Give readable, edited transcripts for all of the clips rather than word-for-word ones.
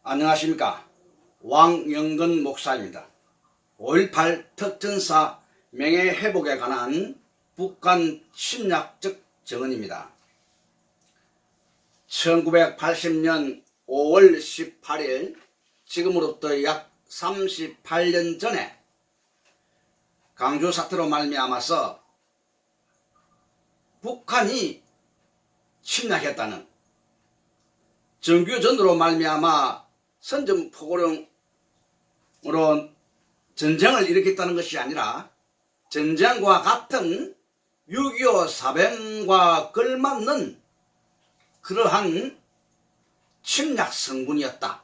안녕하십니까. 왕영근 목사입니다. 5.18 특전사 명예회복에 관한 북한 침략적 정언입니다. 1980년 5월 18일 지금으로부터 약 38년 전에 강주 사태로 말미암아서 북한이 침략했다는 정규전으로 말미암아 선전포고령으로 전쟁을 일으켰다는 것이 아니라 전쟁과 같은 6.25 사병과 걸맞는 그러한 침략 성군이었다.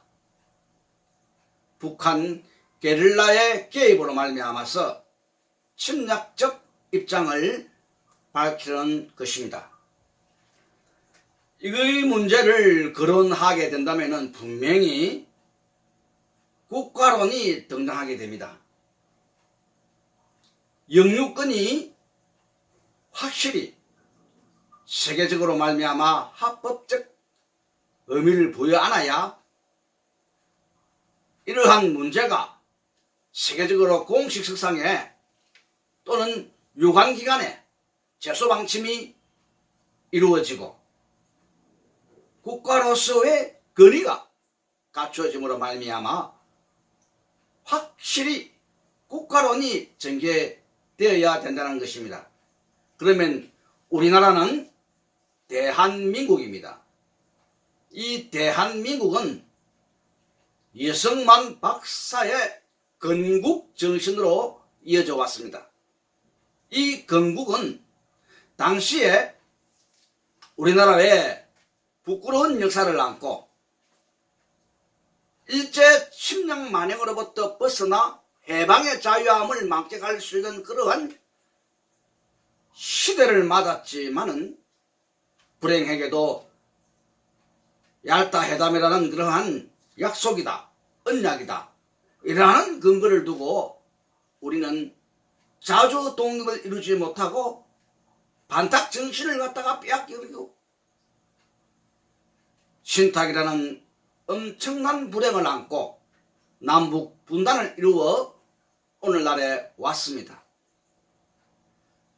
북한 게릴라의 개입으로 말미암아서 침략적 입장을 밝히는 것입니다. 이 문제를 거론하게 된다면 분명히 국가론이 등장하게 됩니다. 영유권이 확실히 세계적으로 말미암아 합법적 의미를 부여 안아야 이러한 문제가 세계적으로 공식석상에 또는 유관기관에 제소방침이 이루어지고 국가로서의 권위가 갖추어짐으로 말미암아 확실히 국가론이 전개되어야 된다는 것입니다. 그러면 우리나라는 대한민국입니다. 이 대한민국은 이승만 박사의 건국 정신으로 이어져 왔습니다. 이 건국은 당시에 우리나라의 부끄러운 역사를 안고 일제 침략 만행으로부터 벗어나 해방의 자유함을 만끽할 수 있는 그러한 시대를 맞았지만은 불행하게도 얄타 회담이라는 그러한 약속이다, 언약이다, 이러한 근거를 두고 우리는 자주 독립을 이루지 못하고 반탁 정신을 갖다가 빼앗기고 신탁이라는 엄청난 불행을 안고 남북 분단을 이루어 오늘날에 왔습니다.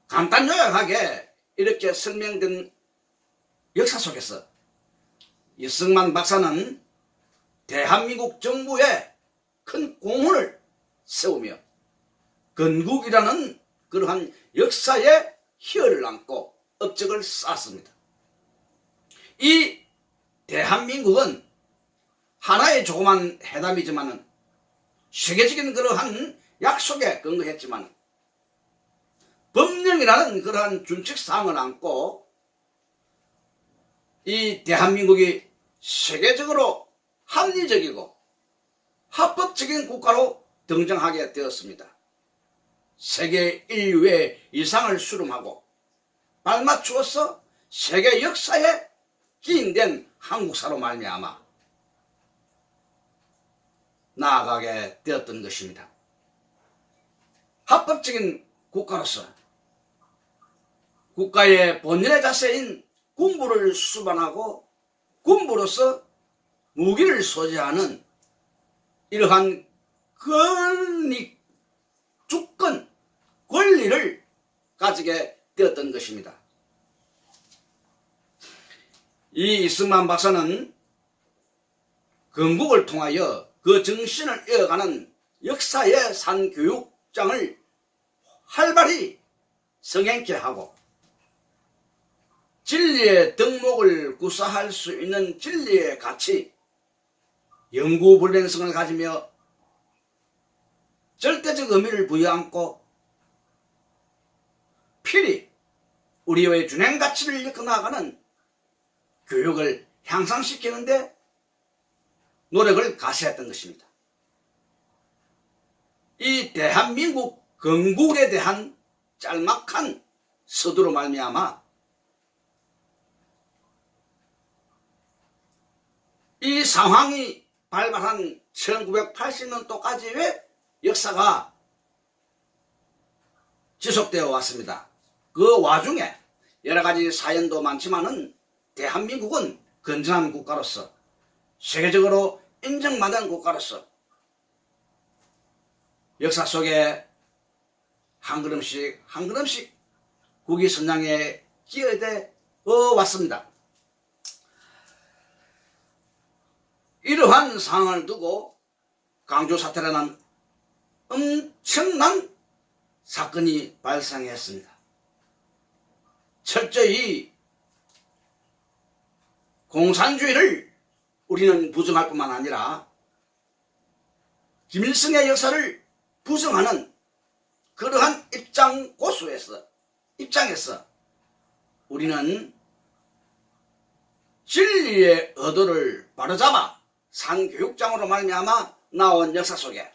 간단 요약하게 이렇게 설명된 역사 속에서 이승만 박사는 대한민국 정부에 큰 공헌을 세우며 건국이라는 그러한 역사의 희열을 안고 업적을 쌓았습니다. 이 대한민국은 하나의 조그만 회담이지만 세계적인 그러한 약속에 근거했지만 법령이라는 그러한 준칙사항을 안고 이 대한민국이 세계적으로 합리적이고 합법적인 국가로 등장하게 되었습니다. 세계 인류의 이상을 수렴하고 발맞추어서 세계 역사에 기인된 한국사로 말미암아 나아가게 되었던 것입니다. 합법적인 국가로서 국가의 본연의 자세인 군부를 수반하고 군부로서 무기를 소지하는 이러한 권익, 주권, 권리를 가지게 되었던 것입니다. 이 이승만 박사는 건국을 통하여 그 정신을 이어가는 역사의 산교육장을 활발히 성행케 하고 진리의 덕목을 구사할 수 있는 진리의 가치, 영구불변성을 가지며 절대적 의미를 부여안고 필히 우리의 준행가치를 이끌어나가는 교육을 향상시키는데 노력을 가세했던 것입니다. 이 대한민국 건국에 대한 짤막한 서두로 말미암아 이 상황이 발발한 1980년도까지의 역사가 지속되어 왔습니다. 그 와중에 여러 가지 사연도 많지만은 대한민국은 건전한 국가로서 세계적으로 인정받은 국가로서 역사 속에 한 걸음씩 한 걸음씩 국위 선양에 기여돼 왔습니다. 이러한 상황을 두고 강주 사태라는 엄청난 사건이 발생했습니다. 철저히 공산주의를 우리는 부정할 뿐만 아니라 김일성의 역사를 부정하는 그러한 입장에서 우리는 진리의 의도를 바로잡아 산교육장으로 말미암아 나온 역사 속에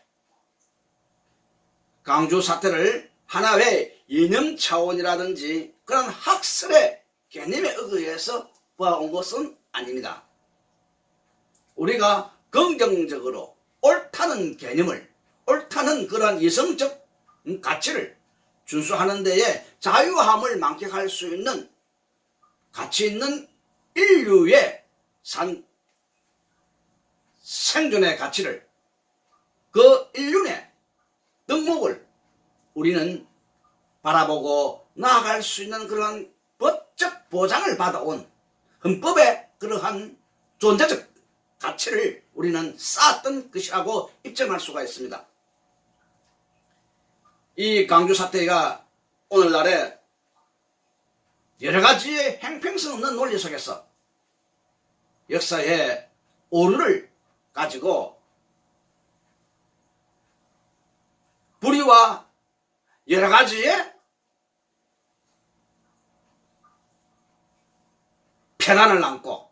강주 사태를 하나의 이념 차원이라든지 그런 학설의 개념에 의해서 보아온 것은 아닙니다. 우리가 긍정적으로 옳다는 개념을, 옳다는 그러한 이성적 가치를 준수하는 데에 자유함을 만끽할 수 있는 가치 있는 인류의 생존의 가치를, 그 인륜의 덕목을 우리는 바라보고 나아갈 수 있는 그러한 법적 보장을 받아온 헌법의 그러한 존재적 가치를 우리는 쌓았던 것이라고 입증할 수가 있습니다. 이 강주 사태가 오늘날에 여러 가지의 행평성 없는 논리 속에서 역사의 오류를 가지고 불의와 여러 가지의 폐단을 안고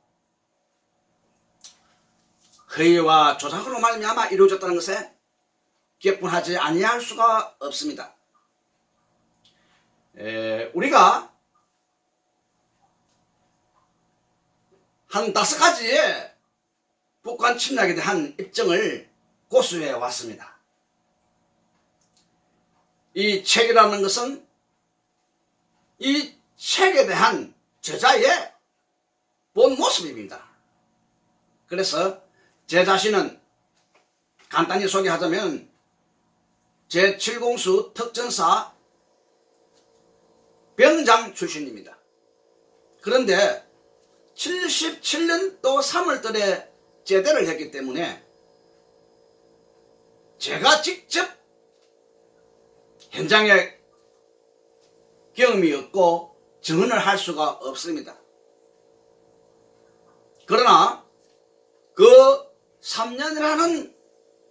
허위와 조작으로 말미암아 이루어졌다는 것에 격분하지 아니할 수가 없습니다. 우리가 한 5가지의 북한 침략에 대한 입증을 고수해 왔습니다. 이 책이라는 것은 이 책에 대한 저자의 본 모습입니다. 그래서 제 자신은 간단히 소개하자면 제7공수 특전사 병장 출신입니다. 그런데 77년도 3월달에 제대를 했기 때문에 제가 직접 현장에 경험이 없고 증언을 할 수가 없습니다. 그러나 그 3년이라는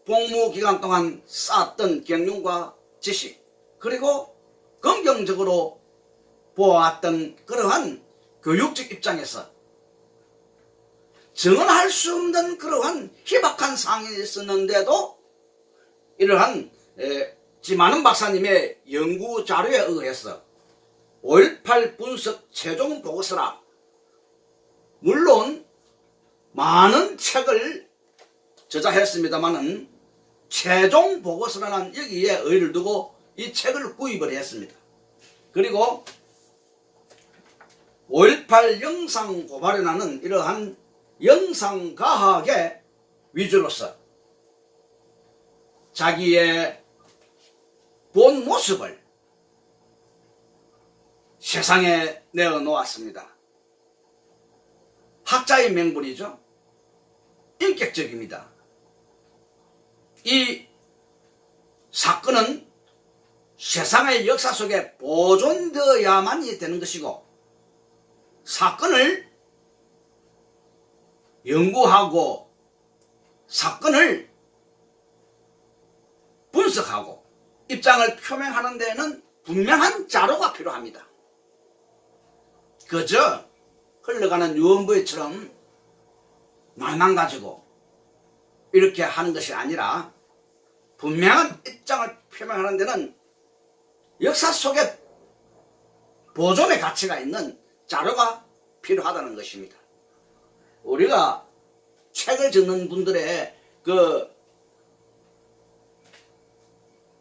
복무기간 동안 쌓았던 경륜과 지식, 그리고 긍정적으로 보아왔던 그러한 교육적 입장에서 증언할 수 없는 그러한 희박한 상황이 있었는데도 이러한 지만은 박사님의 연구 자료에 의해서 5.18 분석 최종 보고서라, 물론 많은 책을 저자했습니다마는 최종 보고서라는 여기에 의의를 두고 이 책을 구입을 했습니다. 그리고 5.18 영상 고발이라는 이러한 영상과학의 위주로서 자기의 본 모습을 세상에 내어놓았습니다. 학자의 명분이죠. 인격적입니다. 이 사건은 세상의 역사 속에 보존되어야만이 되는 것이고, 사건을 연구하고 사건을 분석하고 입장을 표명하는 데에는 분명한 자료가 필요합니다. 그저 흘러가는 유언부의처럼 말만 가지고 이렇게 하는 것이 아니라 분명한 입장을 표명하는 데는 역사 속에 보존의 가치가 있는 자료가 필요하다는 것입니다. 우리가 책을 적는 분들의 그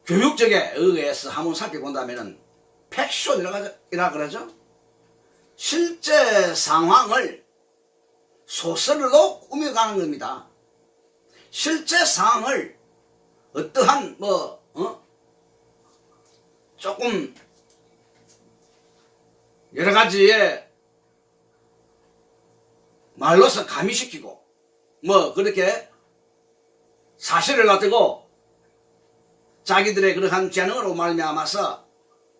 교육적에 의해서 한번 살펴본다면 팩션이라 그러죠. 실제 상황을 소설로 꾸며가는 겁니다. 실제 상황을 어떠한 조금 여러 가지의 말로서 가미시키고 그렇게 사실을 가지고 자기들의 그러한 재능으로 말미암아서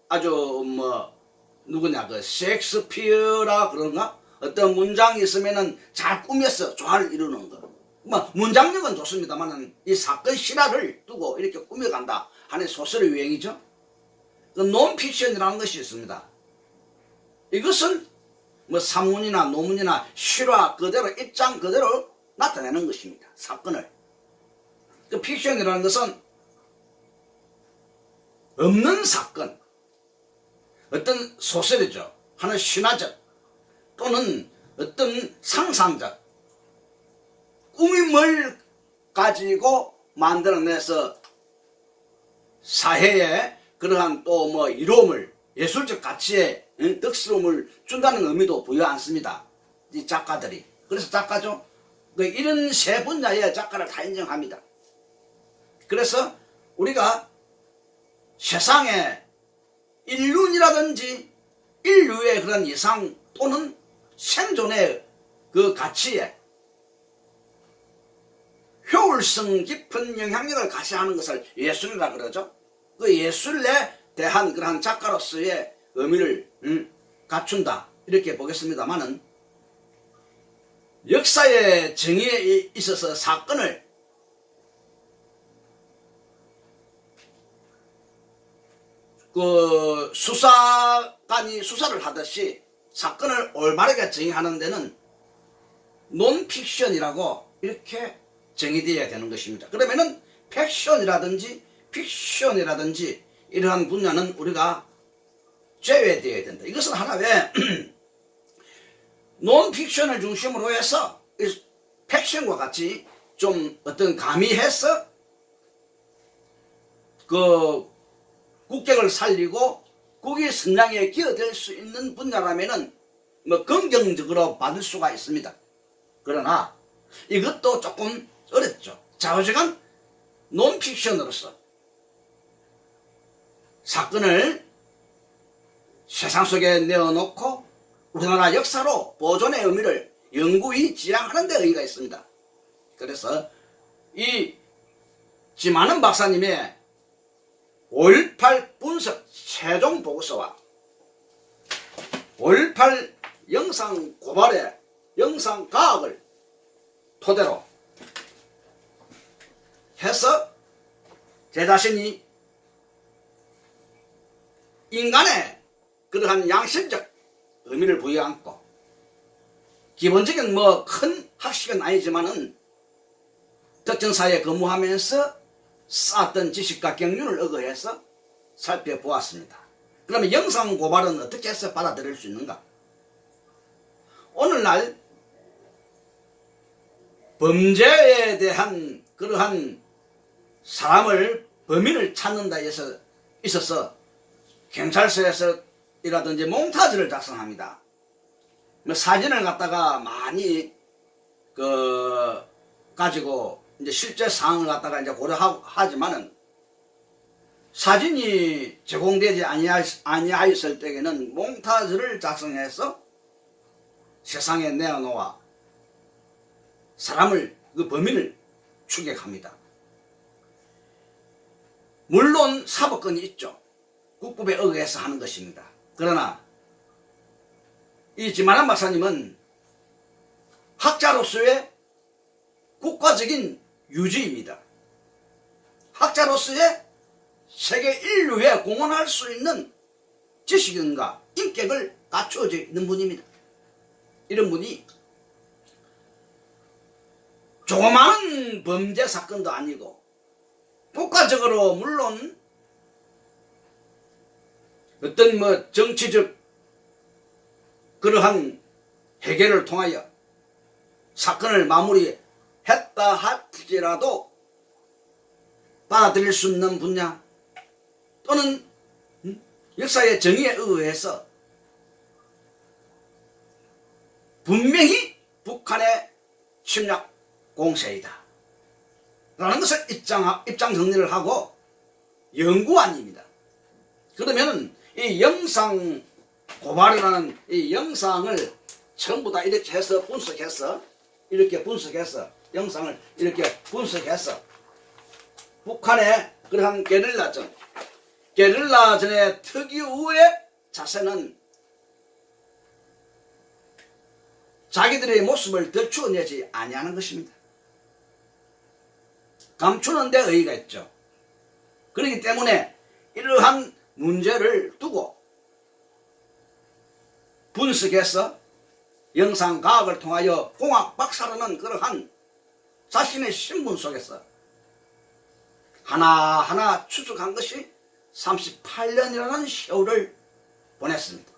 아주 누구냐 그 셰익스피어라 그런가 어떤 문장이 있으면은 잘 꾸며서 조화를 이루는 거. 문장력은 좋습니다만은 이 사건 실화를 두고 이렇게 꾸며간다 하는 소설의 유행이죠. 그 논픽션이라는 것이 있습니다. 이것은 산문이나 논문이나 실화 그대로 입장 그대로 나타내는 것입니다. 사건을. 그 픽션이라는 것은 없는 사건, 어떤 소설이죠. 하는 신화적 또는 어떤 상상적 꾸밈을 가지고 만들어내서 사회에 그러한 또 이로움을 예술적 가치에 덕스러움을 준다는 의미도 부여안습니다. 이 작가들이. 그래서 작가죠. 이런 세 분야의 작가를 다 인정합니다. 그래서 우리가 세상에 인륜이라든지 인류의 그런 이상 또는 생존의 그 가치에 효율성 깊은 영향력을 가시하는 것을 예술이라 그러죠. 그 예술에 대한 그러한 작가로서의 의미를 갖춘다 이렇게 보겠습니다만은 역사의 정의에 있어서 사건을 그 수사관이 수사를 하듯이 사건을 올바르게 정의하는 데는 논픽션이라고 이렇게 정의되어야 되는 것입니다. 그러면은 팩션이라든지 픽션이라든지 이러한 분야는 우리가 제외되어야 된다. 이것은 하나의 논픽션을 중심으로 해서 팩션과 같이 좀 어떤 가미해서 그 국격을 살리고 국위 성장에 기여될 수 있는 분야라면은 긍정적으로 받을 수가 있습니다. 그러나 이것도 조금 어렵죠. 좌우지간 논픽션으로서 사건을 세상 속에 내어놓고 우리나라 역사로 보존의 의미를 영구히 지향하는 데 의의가 있습니다. 그래서 이 지만은 박사님의 5.18 분석 최종 보고서와 5.18 영상 고발의 영상 과학을 토대로 해서 제 자신이 인간의 그러한 양심적 의미를 부여안고 기본적인 큰 학식은 아니지만은 특정 사회에 근무하면서 쌓았던 지식과 경륜을 의거해서 살펴보았습니다. 그러면 영상 고발은 어떻게 해서 받아들일 수 있는가? 오늘날 범죄에 대한 그러한 사람을 범인을 찾는 데 있어서 경찰서에서이라든지 몽타주를 작성합니다. 사진을 갖다가 많이 가지고 이제 실제 상황을 갖다가 이제 고려하지만은 사진이 제공되지 아니하였을 때에는 몽타주를 작성해서 세상에 내어놓아 사람을 그 범인을 추격합니다. 물론 사법권이 있죠. 국법에 의해서 하는 것입니다. 그러나 이 지만한 박사님은 학자로서의 국가적인 유지입니다. 학자로서의 세계 인류에 공헌할 수 있는 지식인과 인격을 갖추어져 있는 분입니다. 이런 분이 조그마한 범죄 사건도 아니고 국가적으로 물론 어떤 정치적 그러한 해결을 통하여 사건을 마무리했다 할지라도 받아들일 수 있는 분야 또는 역사의 정의에 의해서 분명히 북한의 침략 공세이다 라는 것을 입장 정리를 하고 연구안입니다. 그러면 이 영상 고발이라는 이 영상을 전부 다 이렇게 해서 분석해서 영상을 이렇게 분석해서 북한의 그러한 게릴라전의 특유의 자세는 자기들의 모습을 들추어내지 아니하는 것입니다. 감추는 데 의의가 있죠. 그렇기 때문에 이러한 문제를 두고 분석해서 영상과학을 통하여 공학 박사라는 그러한 자신의 신분 속에서 하나하나 추적한 것이 38년이라는 세월을 보냈습니다.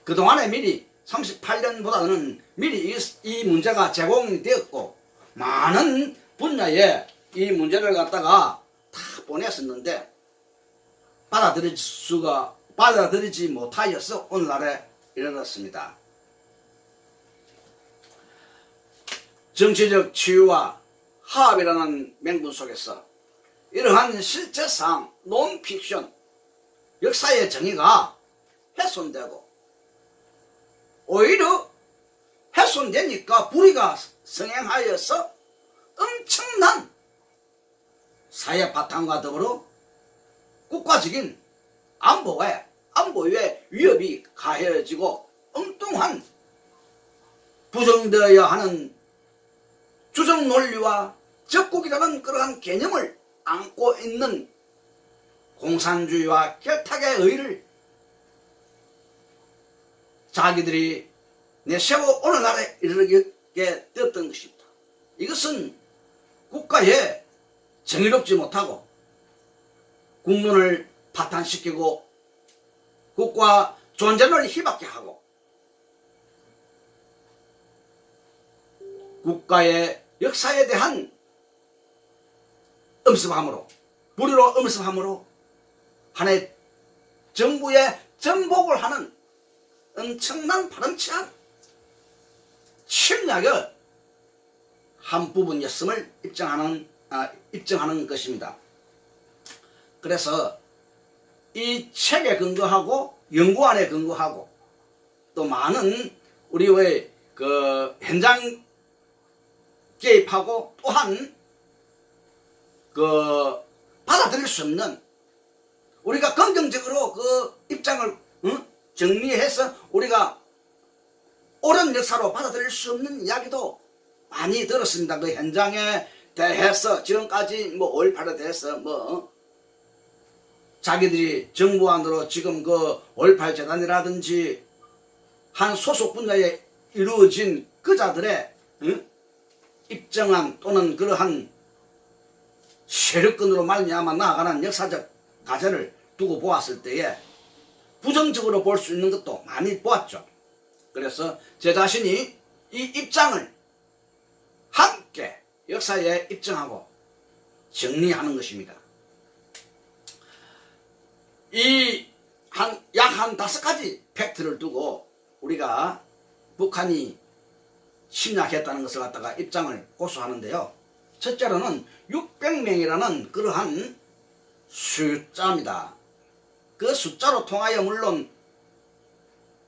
그동안에 미리 38년보다는 미리 이 문제가 제공이 되었고 많은 분야에 이 문제를 갖다가 다 보냈었는데 받아들이지 못하여서 오늘날에 이르렀습니다. 정치적 치유와 화합이라는 맹분 속에서 이러한 실제상 논픽션 역사의 정의가 훼손되고 오히려 훼손되니까 불의가 성행하여서 엄청난 사회 바탕과 더불어 국가적인 안보의 위협이 가해지고 엉뚱한 부정되어야 하는 주정 논리와 적국이라는 그러한 개념을 안고 있는 공산주의와 결탁의 의의를 자기들이 내세워 오늘날에 이르게 되었던 것입니다. 이것은 국가에 정의롭지 못하고 국론을 파탄시키고 국가 존재를 희박케 하고 국가의 역사에 대한 엄습함으로 불의로 엄습함으로 하나의 정부의 전복을 하는 엄청난 파렴치한 침략의 한 부분이었음을 입증하는 것입니다. 그래서 이 책에 근거하고 연구안에 근거하고 또 많은 우리의 그 현장 개입하고 또한 그 받아들일 수 없는 우리가 긍정적으로 그 입장을 정리해서 우리가 옳은 역사로 받아들일 수 없는 이야기도 많이 들었습니다. 그 현장에 대해서 지금까지 뭐 5.18에 대해서 뭐 자기들이 정부 안으로 지금 그 5.18 재단이라든지 한 소속 분야에 이루어진 그자들의 입정한 또는 그러한 세력권으로 말미암아 나아가는 역사적 가설을 두고 보았을 때에 부정적으로 볼 수 있는 것도 많이 보았죠. 그래서 제 자신이 이 입장을 함께 역사에 입증하고 정리하는 것입니다. 이 약 한 5가지 팩트를 두고 우리가 북한이 침략했다는 것을 갖다가 입장을 고수하는데요. 첫째로는 600명이라는 그러한 숫자입니다. 그 숫자로 통하여 물론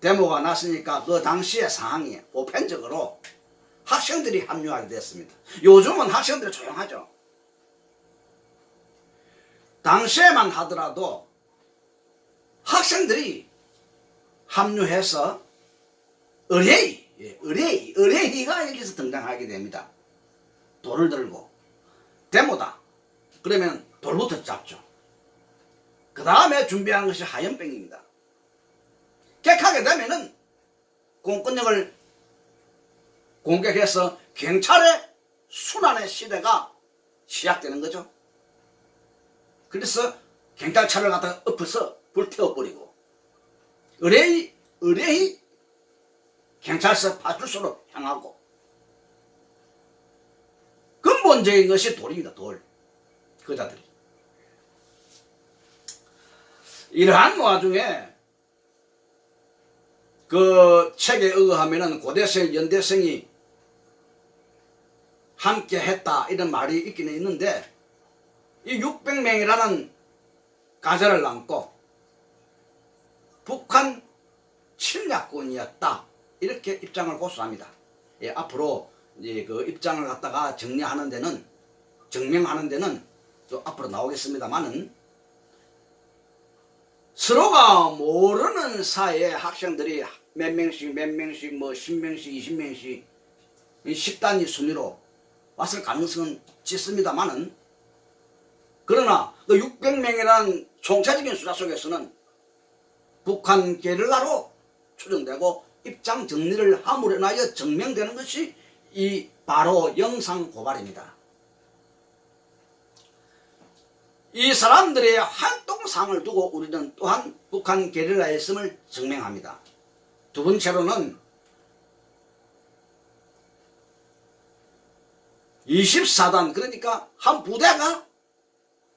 데모가 났으니까 그 당시의 상황이 보편적으로 학생들이 합류하게 됐습니다. 요즘은 학생들이 조용하죠. 당시에만 하더라도 학생들이 합류해서 의뢰이가 여기서 등장하게 됩니다. 돌을 들고 데모다. 그러면 돌부터 잡죠. 그 다음에 준비한 것이 하얀병입니다. 객하게 되면은 공권력을 공격해서 경찰의 순환의 시대가 시작되는 거죠. 그래서 경찰차를 갖다가 엎어서 불태워버리고 의뢰이 경찰서 파출소로 향하고 근본적인 것이 돌입니다. 돌. 그자들이. 이러한 와중에 그 책에 의하면은 고대생, 연대생이 함께 했다 이런 말이 있기는 있는데 이 600명이라는 가설을 안고 북한 침략군이었다 이렇게 입장을 고수합니다. 예, 앞으로 이제 그 입장을 갖다가 정리하는 데는 증명하는 데는 또 앞으로 나오겠습니다만은 서로가 모르는 사이에 학생들이 몇 명씩 뭐 10명씩 20명씩 식단위 순위로 왔을 가능성은 짙습니다만은 그러나 그 600명이라는 총체적인 숫자 속에서는 북한 게릴라로 추정되고 입장 정리를 함으로 인하여 증명되는 것이 이 바로 영상 고발입니다. 이 사람들의 활동상을 두고 우리는 또한 북한 게릴라였음을 증명합니다. 두 번째로는 24단 그러니까 한 부대가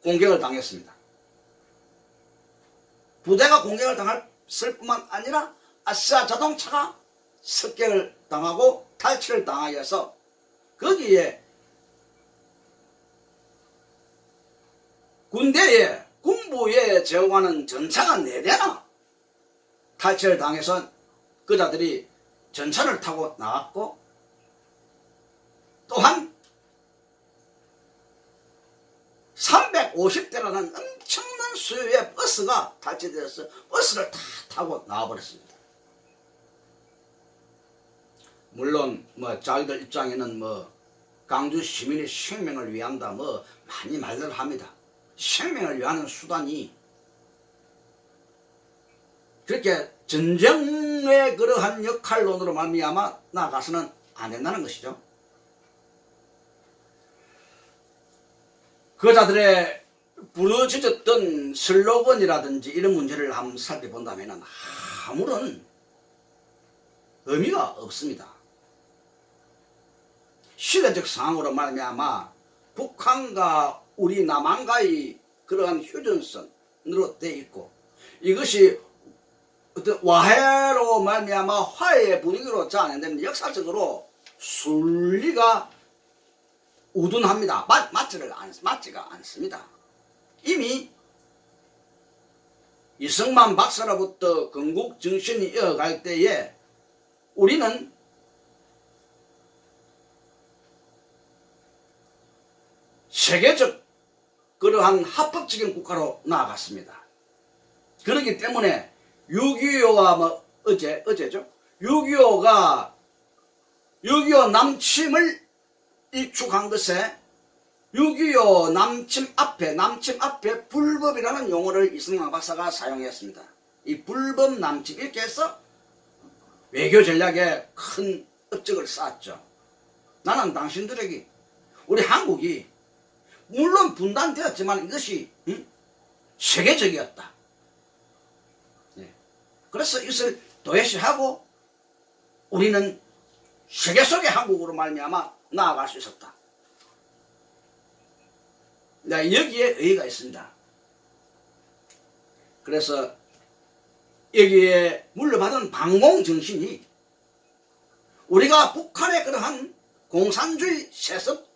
공격을 당했습니다. 부대가 공격을 당했을 뿐만 아니라 아시아 자동차가 습격을 당하고 탈취를 당하여서 거기에 군대에 군부에 제공하는 전차가 4대나 탈취를 당해서 그자들이 전차를 타고 나갔고 또한 350대라는 엄청난 수요의 버스가 탈취되어서 버스를 다 타고 나와버렸습니다. 물론 뭐 자기들 입장에는 뭐 강주 시민의 생명을 위한다 뭐 많이 말들 합니다. 생명을 위하는 수단이 그렇게 전쟁의 그러한 역할론으로 말미암아 나아가서는 안 된다는 것이죠. 그자들의 부르짖었던 슬로건이라든지 이런 문제를 한번 살펴본다면 아무런 의미가 없습니다. 시대적 상황으로 말미암아 북한과 우리 남한과의 그러한 휴전선으로 되어 있고 이것이 어떤 와해로 말미암아 화해의 분위기로 짜내는 역사적으로 순리가 우둔합니다. 맞지가 않습니다. 이미 이승만 박사로부터 건국 정신이 이어갈 때에 우리는 세계적 그러한 합법적인 국가로 나아갔습니다. 그렇기 때문에 6.25가 뭐 어제죠? 6.25가 6.25 남침을 일축한 것에 6.25 남침 앞에 불법이라는 용어를 이승만 박사가 사용했습니다. 이 불법 남침 이렇게 해서 외교 전략에 큰 업적을 쌓았죠. 나는 당신들에게 우리 한국이 물론 분단되었지만 이것이 세계적이었다. 네. 그래서 이것을 도외시하고 우리는 세계 속의 한국으로 말미암아 나아갈 수 있었다. 네, 여기에 의의가 있습니다. 그래서 여기에 물려받은 반공정신이 우리가 북한의 그러한 공산주의 세습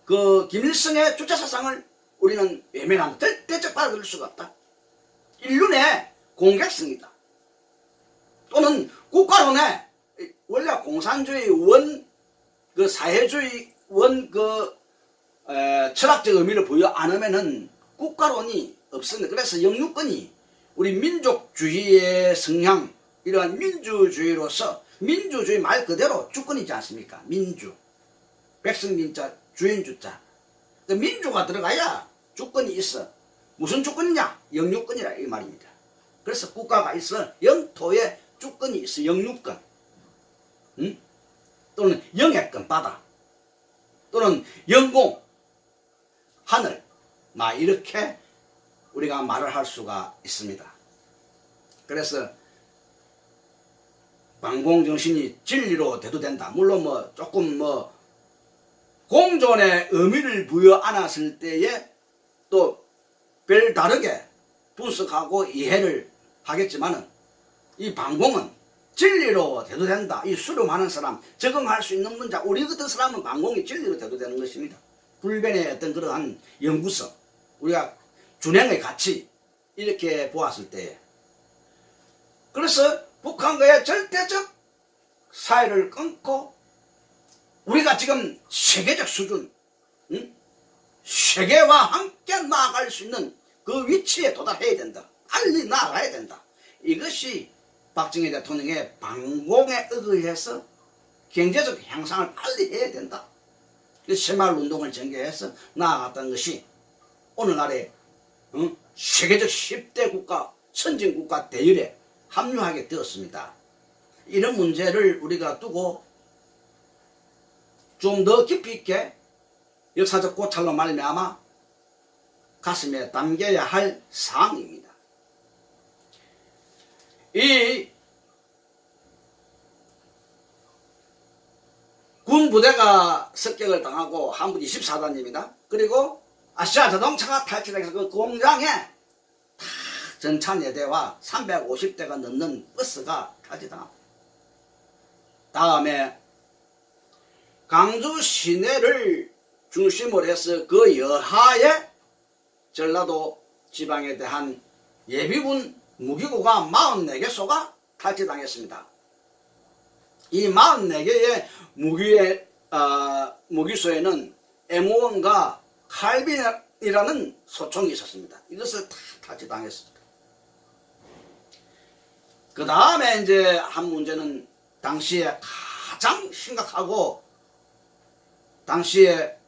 그 김일성의 주체사상을 우리는 외면하면 대적 받아들일 수가 없다. 인류 내 공격성이다. 또는 국가론에 원래 공산주의 그 사회주의 철학적 의미를 부여 안 하면은 국가론이 없습니다. 그래서 영유권이 우리 민족주의의 성향 이러한 민주주의로서 민주주의 말 그대로 주권이지 않습니까? 민주 백성민자 주인주자 민주가 들어가야 주권이 있어. 무슨 주권이냐? 영유권이라 이 말입니다. 그래서 국가가 있어. 영토에 주권이 있어. 영유권 또는 영해권 바다 또는 영공 하늘 막 이렇게 우리가 말을 할 수가 있습니다. 그래서 반공정신이 진리로 대두된다. 물론 뭐 조금 뭐 공존의 의미를 부여 안았을 때에 또 별다르게 분석하고 이해를 하겠지만은 이 반공은 진리로 대두된다. 이 수료 많은 사람, 적응할 수 있는 문제, 우리 같은 사람은 반공이 진리로 대두되는 것입니다. 불변의 어떤 그러한 연구성, 우리가 준행의 가치, 이렇게 보았을 때, 그래서 북한과의 절대적 사이를 끊고 우리가 지금 세계적 수준, 세계와 함께 나아갈 수 있는 그 위치에 도달해야 된다. 빨리 나아가야 된다. 이것이 박정희 대통령의 반공에 의해서 경제적 향상을 빨리 해야 된다. 새마을운동을 전개해서 나아갔던 것이 오늘날의 세계적 10대 국가, 선진국가 대열에 합류하게 되었습니다. 이런 문제를 우리가 두고 좀 더 깊이 있게 역사적 고찰로 말미암아 가슴에 담겨야 할 사항입니다. 이 군부대가 습격을 당하고 한분 24단입니다. 그리고 아시아 자동차가 탈취돼서 그 공장에 전차 4대와 350대가 넘는 버스가 탈취당하고, 다음에 강주 시내를 중심으로 해서 그 여하의 전라도 지방에 대한 예비군 무기고가 44개소가 탈취당했습니다. 이 44개의 무기소에는 M1과 칼빈이라는 소총이 있었습니다. 이것을 다 탈취당했습니다. 그 다음에 이제 한 문제는 당시에 가장 심각하고 당시에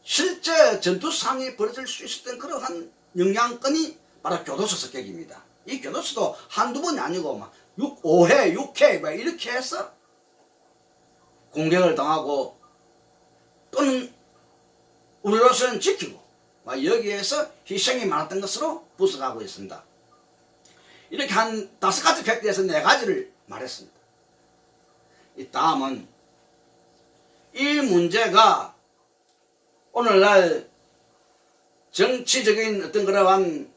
실제 전투상이 벌어질 수 있었던 그러한 영향권이 바로 교도소 습격입니다. 이 교도소도 한두 번이 아니고 막 5회, 6회 막 이렇게 해서 공격을 당하고 또는 우리로서는 지키고 막 여기에서 희생이 많았던 것으로 부석하고 있습니다. 이렇게 한 5가지 팩트에서 4가지를 말했습니다. 이 다음은 이 문제가 오늘날 정치적인 어떤 그러한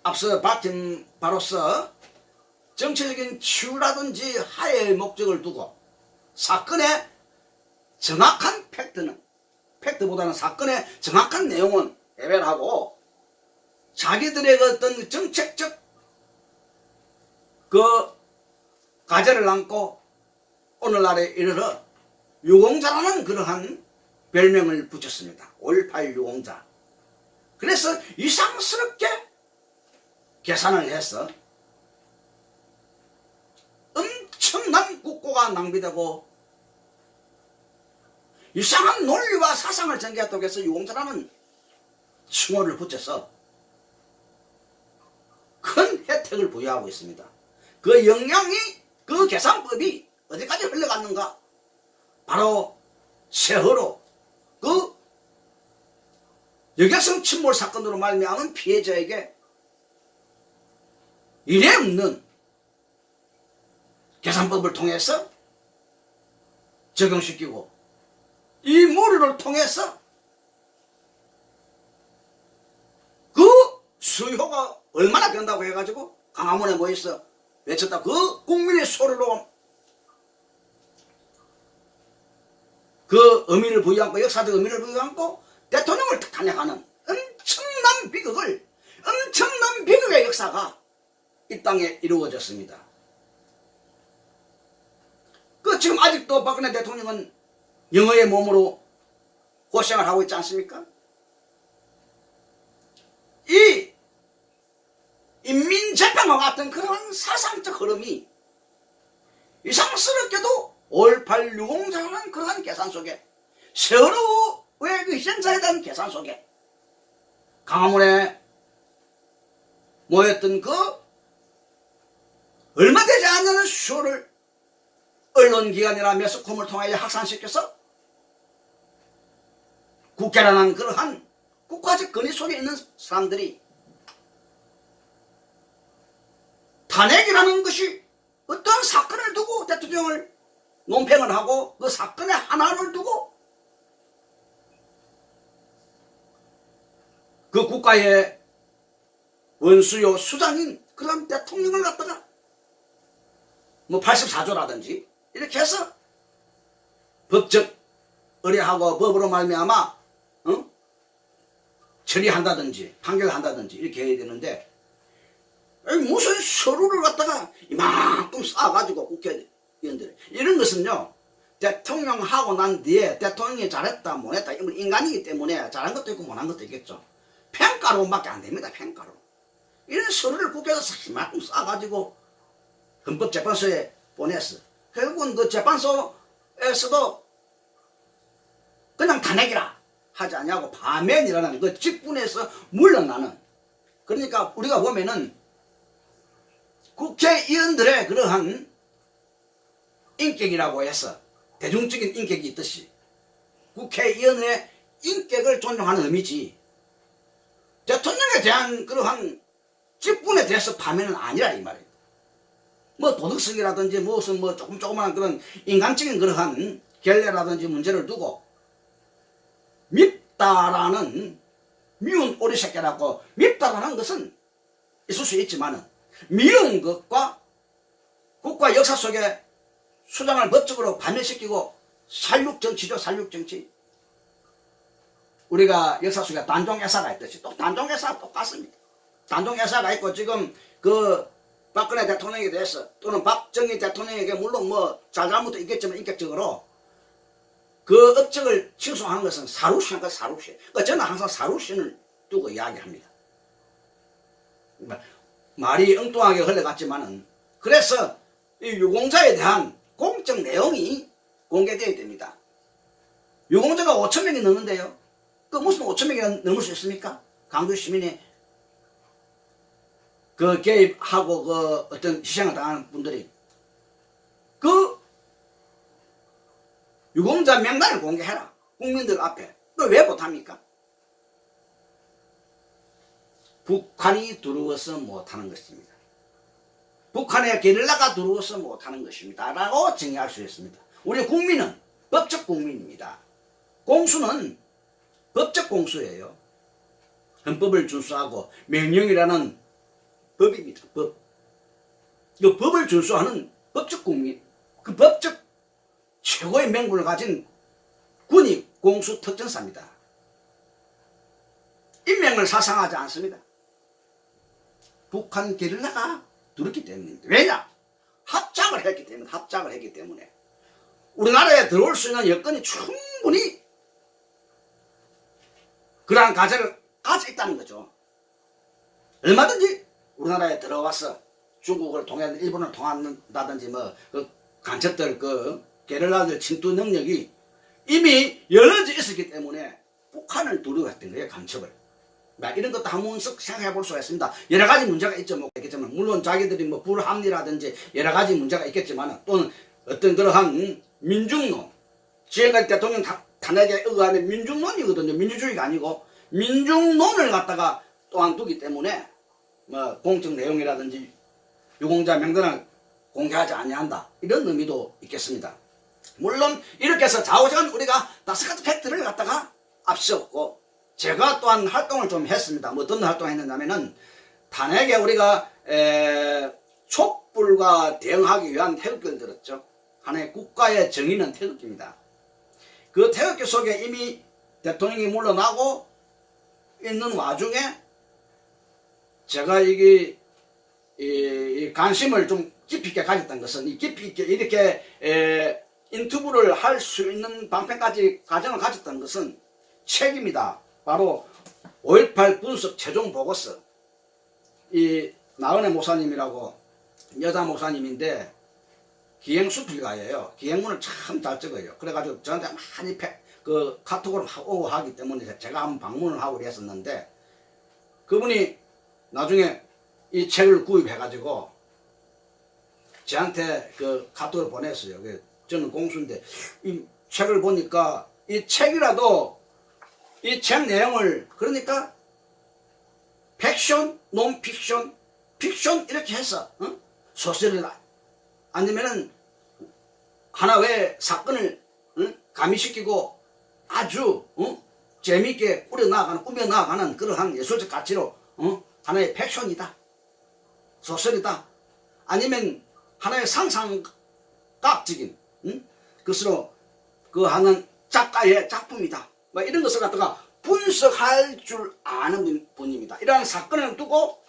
앞서 밝힌 바로서 정치적인 치유라든지 하해의 목적을 두고 사건의 정확한 팩트보다는 사건의 정확한 내용은 외면하고 자기들의 어떤 정책적 그 과제를 안고 오늘날에 이르러 유공자라는 그러한 별명을 붙였습니다. 5.18 유공자. 그래서 이상스럽게 계산을 해서 엄청난 국고가 낭비되고 이상한 논리와 사상을 전개했다고 해서 유공자라는 칭호를 붙여서 큰 혜택을 부여하고 있습니다. 그 영향이, 그 계산법이 어디까지 흘러갔는가? 바로 세월호 그 여객선 침몰 사건으로 말미암은 피해자에게 이례 없는 계산법을 통해서 적용시키고 이 무료를 통해서 그 수요가 얼마나 된다고 해가지고 광화문에 모여서 외쳤다. 그 국민의 소리로 그 의미를 부여하고 역사적 의미를 부여하고 대통령을 탄핵하는 엄청난 비극의 역사가 이 땅에 이루어졌습니다. 그 지금 아직도 박근혜 대통령은 영어의 몸으로 고생을 하고 있지 않습니까? 이 인민재판과 같은 그런 사상적 흐름이 이상스럽게도 5.18 유공자라는 그러한 계산 속에 세월호의 그 희생자에 대한 계산 속에 광화문에 모였던 그 얼마 되지 않는 수요를 언론기관이나 매스컴을 통하여 확산시켜서 국회라는 그러한 국가적 권위 속에 있는 사람들이 탄핵이라는 것이 어떤 사건을 두고 대통령을 논평을 하고 그 사건의 하나를 두고 그 국가의 원수요 수장인 그런 대통령을 갖다가 뭐 84조라든지 이렇게 해서 법적 의뢰하고 법으로 말미암아 처리한다든지 판결한다든지 이렇게 해야 되는데 무슨 서류를 갖다가 이만큼 쌓아가지고 국회의원들이 이런 것은요 대통령하고 난 뒤에 대통령이 잘했다 못했다 이건 인간이기 때문에 잘한 것도 있고 못한 것도 있겠죠. 평가로밖에 안 됩니다. 평가로. 이런 서류를 국회에서 이만큼 쌓아가지고 헌법재판소에 보냈어. 결국은 그 재판소에서도 그냥 탄핵이라 하지 않냐고 파면이라는 그 직분에서 물러나는. 그러니까 우리가 보면은 국회의원들의 그러한 인격이라고 해서 대중적인 인격이 있듯이 국회의원의 인격을 존중하는 의미지 대통령에 대한 그러한 직분에 대해서 파면은 아니라 이 말이에요. 뭐 도덕성이라든지 무슨 뭐 조그마한 그런 인간적인 그러한 결례라든지 문제를 두고 밉다라는 미운 오리새끼라고 밉다라는 것은 있을 수 있지만은 미운 것과 국가 역사 속에 수장을 법적으로 반면시키고 살육정치죠. 살육정치. 우리가 역사 속에 단종애사가 있듯이 또 단종애사가 똑같습니다. 단종애사가 있고 지금 그 박근혜 대통령에 대해서 또는 박정희 대통령에게 물론 뭐 잘잘못도 있겠지만 인격적으로 그 업적을 칭송하는 것은 사루신과 사루신. 그러니까 저는 항상 사루신을 두고 이야기합니다. 말이 엉뚱하게 흘러갔지만은 그래서 이 유공자에 대한 공적 내용이 공개되어야 됩니다. 유공자가 5,000명이 넘는데요. 그 무슨 5,000명이 넘을 수 있습니까? 강주 시민이 그 개입하고 그 어떤 희생을 당하는 분들이 그 유공자 명단을 공개해라. 국민들 앞에. 그 왜 못합니까? 북한이 들어와서 못하는 것입니다. 북한의 게릴라가 들어와서 못하는 것입니다. 라고 정의할 수 있습니다. 우리 국민은 법적 국민입니다. 공수는 법적 공수예요. 헌법을 준수하고 명령이라는 법입니다. 법. 그 법을 준수하는 법적 국민. 그 법적 최고의 명분을 가진 군이 공수 특전사입니다. 인명을 사상하지 않습니다. 북한 게릴라가 들었기 때문입니다. 왜냐? 합작을 했기 때문에 우리나라에 들어올 수 있는 여건이 충분히 그러한 가설을 가지고 있다는 거죠. 얼마든지 우리나라에 들어와서 중국을 통해 일본을 통한다든지 뭐 그 간첩들 그 게릴라들 침투 능력이 이미 열어져 있었기 때문에 북한을 두려워했던 거예요. 간첩을. 이런 것도 한 번씩 생각해 볼 수가 있습니다. 여러 가지 문제가 있죠. 뭐 있겠지만 물론 자기들이 뭐 불합리라든지 여러 가지 문제가 있겠지만 또는 어떤 그러한 민중론 지금까지 대통령 탄핵에 의한 민중론이거든요. 민주주의가 아니고 민중론을 갖다가 또한 두기 때문에 뭐 공적 내용이라든지 유공자 명단을 공개하지 아니한다 이런 의미도 있겠습니다. 물론 이렇게 해서 좌우지간 우리가 5가지 팩트를 갖다가 앞세웠고 제가 또한 활동을 좀 했습니다. 뭐 어떤 활동을 했느냐면은 탄핵에 우리가 촛불과 대응하기 위한 태극기를 들었죠. 하나의 국가의 정의는 태극기입니다. 그 태극기 속에 이미 대통령이 물러나고 있는 와중에 제가 이게 이 관심을 좀 깊이 있게 가졌던 것은 이 깊이 있게 이렇게 인터뷰를 할 수 있는 방편까지 과정을 가졌던 것은 책입니다. 바로 5.18 분석 최종 보고서. 이 나은혜 목사님이라고 여자 목사님인데 기행수필가예요. 기행문을 참 잘 적어요. 그래가지고 저한테 많이 그 카톡으로 오고 하기 때문에 제가 한번 방문을 하고 그랬었는데 그분이 나중에 이 책을 구입해가지고 저한테 그 카톡을 보냈어요. 저는 공수인데 이 책을 보니까 이 책이라도 이 책 내용을 그러니까 팩션, 논픽션, 픽션 이렇게 해서 소설을 아니면은 하나의 사건을 가미시키고 아주 재미있게 꾸며나가는 그러한 예술적 가치로 하나의 팩션이다. 소설이다. 아니면 하나의 상상각적인 것으로 그 하는 작가의 작품이다. 뭐 이런 것을 갖다가 분석할 줄 아는 분입니다. 이러한 사건을 두고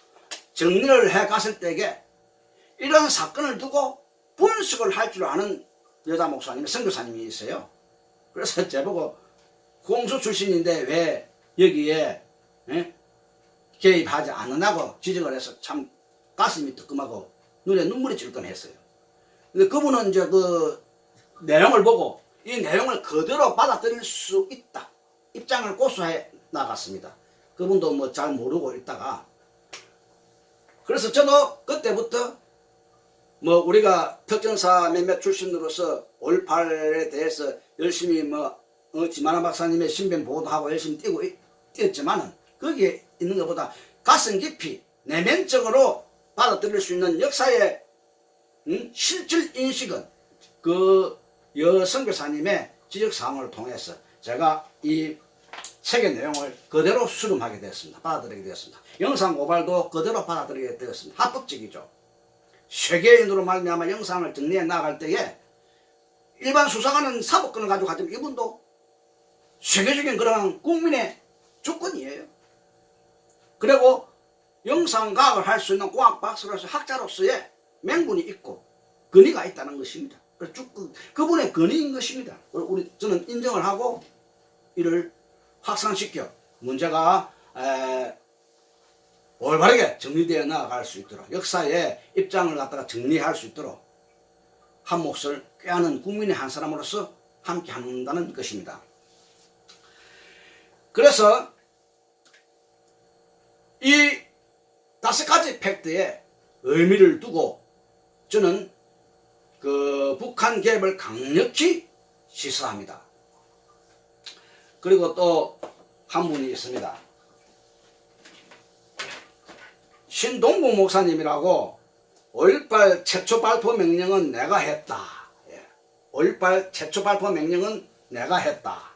정리를 해 갔을 때에 이런 사건을 두고 분석을 할 줄 아는 여자 목사님, 선교사님이 있어요. 그래서 제보고 공수 출신인데 왜 여기에 개입하지 않느냐고 지적을 해서 참 가슴이 뜨끔하고 눈에 눈물이 질끔했어요. 근데 그분은 이제 그 내용을 보고 이 내용을 그대로 받아들일 수 있다. 입장을 고수해 나갔습니다. 그분도 뭐 잘 모르고 있다가 그래서 저도 그때부터 뭐 우리가 특전사 몇몇 출신으로서 5.18에 대해서 열심히 뭐 지만한 박사님의 신변 보도하고 열심히 뛰었지만은 거기에 있는 것보다 가슴 깊이 내면적으로 받아들일 수 있는 역사의 실질 인식은 그 여선교사님의 지적사항을 통해서 제가 이 책의 내용을 그대로 수렴하게 되었습니다. 받아들이게 되었습니다. 영상 고발도 그대로 받아들이게 되었습니다. 합법적이죠. 세계인으로 말미암아 영상을 정리해 나갈 때에 일반 수사관은 사법권을 가지고 가지만 이분도 세계적인 그런 국민의 주권이에요. 그리고 영상과학을 할 수 있는 과학 박사로서 학자로서의 명분이 있고 권위가 있다는 것입니다. 그분의 권위인 것입니다. 저는 인정을 하고 이를 확산시켜 문제가 올바르게 정리되어 나아갈 수 있도록 역사의 입장을 갖다가 정리할 수 있도록 한 몫을 꾀하는 국민의 한 사람으로서 함께 한다는 것입니다. 그래서 이 5가지 팩트에 의미를 두고 저는 그 북한 개입을 강력히 시사합니다. 그리고 또 한 분이 있습니다. 신동국 목사님이라고 5.18 최초 발포 명령은 내가 했다. 5.18 최초 발포 명령은 내가 했다.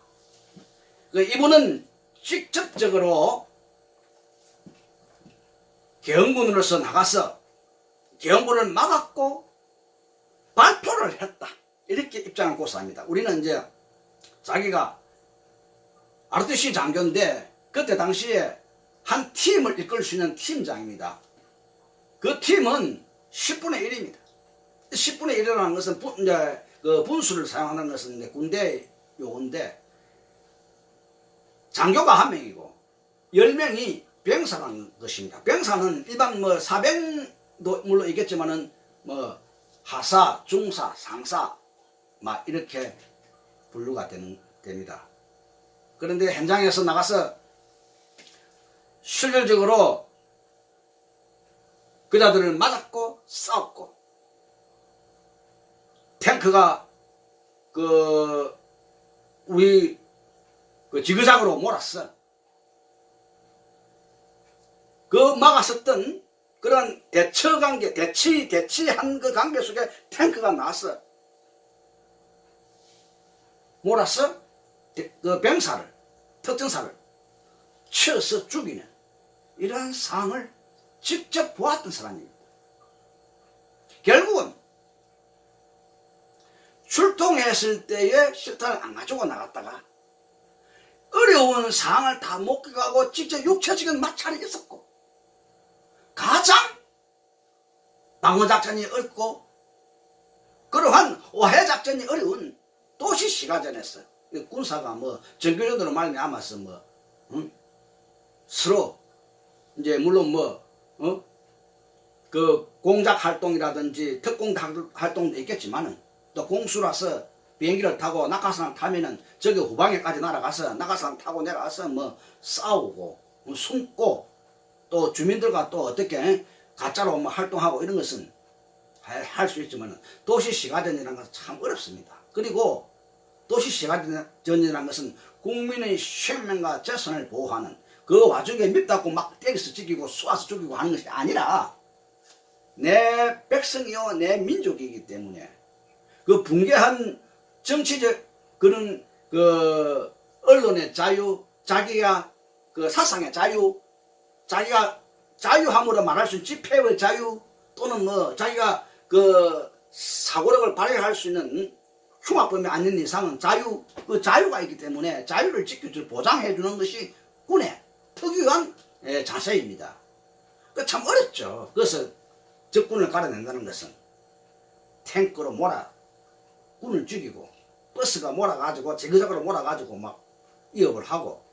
이분은 직접적으로 계엄군으로서 나가서 계엄군을 막았고 발포를 했다. 이렇게 입장을 고수합니다. 우리는 이제 자기가 ROTC 장교인데 그때 당시에 한 팀을 이끌 수 있는 팀장입니다. 그 팀은 10분의 1입니다. 10분의 1이라는 것은 이제 그 분수를 사용하는 것은 이제 군대 용어인데 장교가 한 명이고 10명이 병사라는 것입니다. 병사는 일반 뭐 사병도 물론 있겠지만은 뭐 하사, 중사, 상사 막 이렇게 분류가 됩니다. 그런데 현장에서 나가서 실질적으로 그자들을 맞았고 싸웠고 탱크가 우리 지그작으로 몰았어. 막았었던 그런 대처관계, 대치한 그 관계 속에 탱크가 나왔어. 몰았어. 그 병사를, 특전사를 쳐서 죽이는 이러한 상황을 직접 보았던 사람입니다. 결국은 출동했을 때에 실탄을 안 가지고 나갔다가 어려운 상황을 다 목격하고 직접 육체적인 마찰이 있었고 가장 방어작전이 어렵고 그러한 오해작전이 어려운 도시시가전에서 군사가 뭐 정교전으로 말미암아서 서로 이제 물론 그 공작 활동이라든지 특공 활동도 있겠지만은 또 공수라서 비행기를 타고 낙하산 타면은 저기 후방에까지 날아가서 낙하산 타고 내려가서 싸우고 숨고 또 주민들과 또 어떻게 가짜로 활동하고 이런 것은 할 수 있지만은 도시시가전이라는 것은 참 어렵습니다. 그리고 도시시가전이라는 것은 국민의 생명과 재산을 보호하는 그 와중에 밉다고 막 때려서 죽이고 쏘아서 죽이고 하는 것이 아니라 내 백성이요 내 민족이기 때문에 그 붕괴한 정치적 그런 그 언론의 자유, 자기가 그 사상의 자유, 자기가 자유함으로 말할 수 있는 집회의 자유 또는 자기가 그 사고력을 발휘할 수 있는 흉악범이 아닌 이상은 자유가 있기 때문에 자유를 지켜줄 보장해 주는 것이 군의 특유한 자세입니다. 참 어렵죠. 그래서 적군을 갈아낸다는 것은 탱크로 군을 죽이고 버스가 몰아가지고 제거적으로 몰아가지고 막 위협을 하고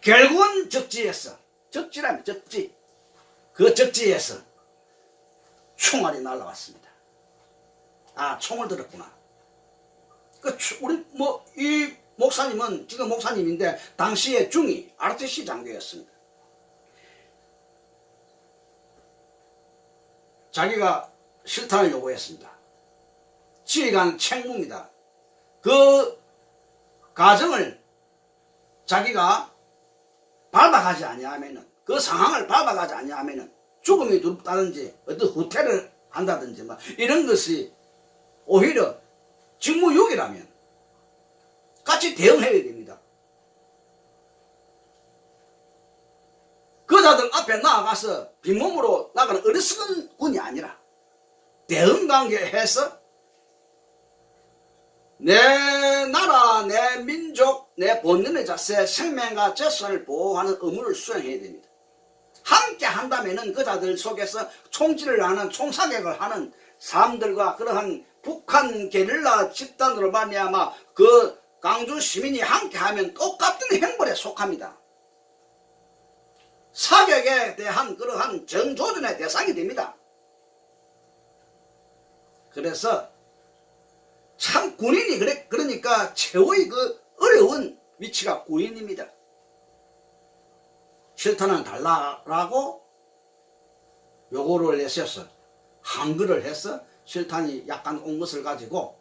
결국은 적지라면 적지 그 적지에서 총알이 날라왔습니다. 아, 총을 들었구나. 우리 이 목사님은 지금 목사님인데 당시에 중위 ROTC 장교였습니다. 자기가 실탄을 요구했습니다. 지휘관 책무입니다. 그 가정을 자기가 밟아가지 아니하면은 그 상황을 밟아가지 아니하면은 죽음이 두렵다든지 어떤 후퇴를 한다든지 막 이런 것이 오히려 직무유기라면 같이 대응해야 됩니다. 그자들 앞에 나아가서 빈몸으로 나가는 어리석은 군이 아니라 대응관계해서 내 나라, 내 민족, 내 본연의 자세, 생명과 재산을 보호하는 의무를 수행해야 됩니다. 함께 한다면은 그자들 속에서 총질을 하는 총사격을 하는 사람들과 그러한 북한 게릴라 집단으로 말미암아 그 광주 시민이 함께하면 똑같은 행벌에 속합니다. 사격에 대한 그러한 정조준의 대상이 됩니다. 그래서 참 군인이 그러니까 최고의 그 어려운 위치가 군인입니다. 실탄은 달라라고 요구를 했어서 한글을 해서 실탄이 약간 온 것을 가지고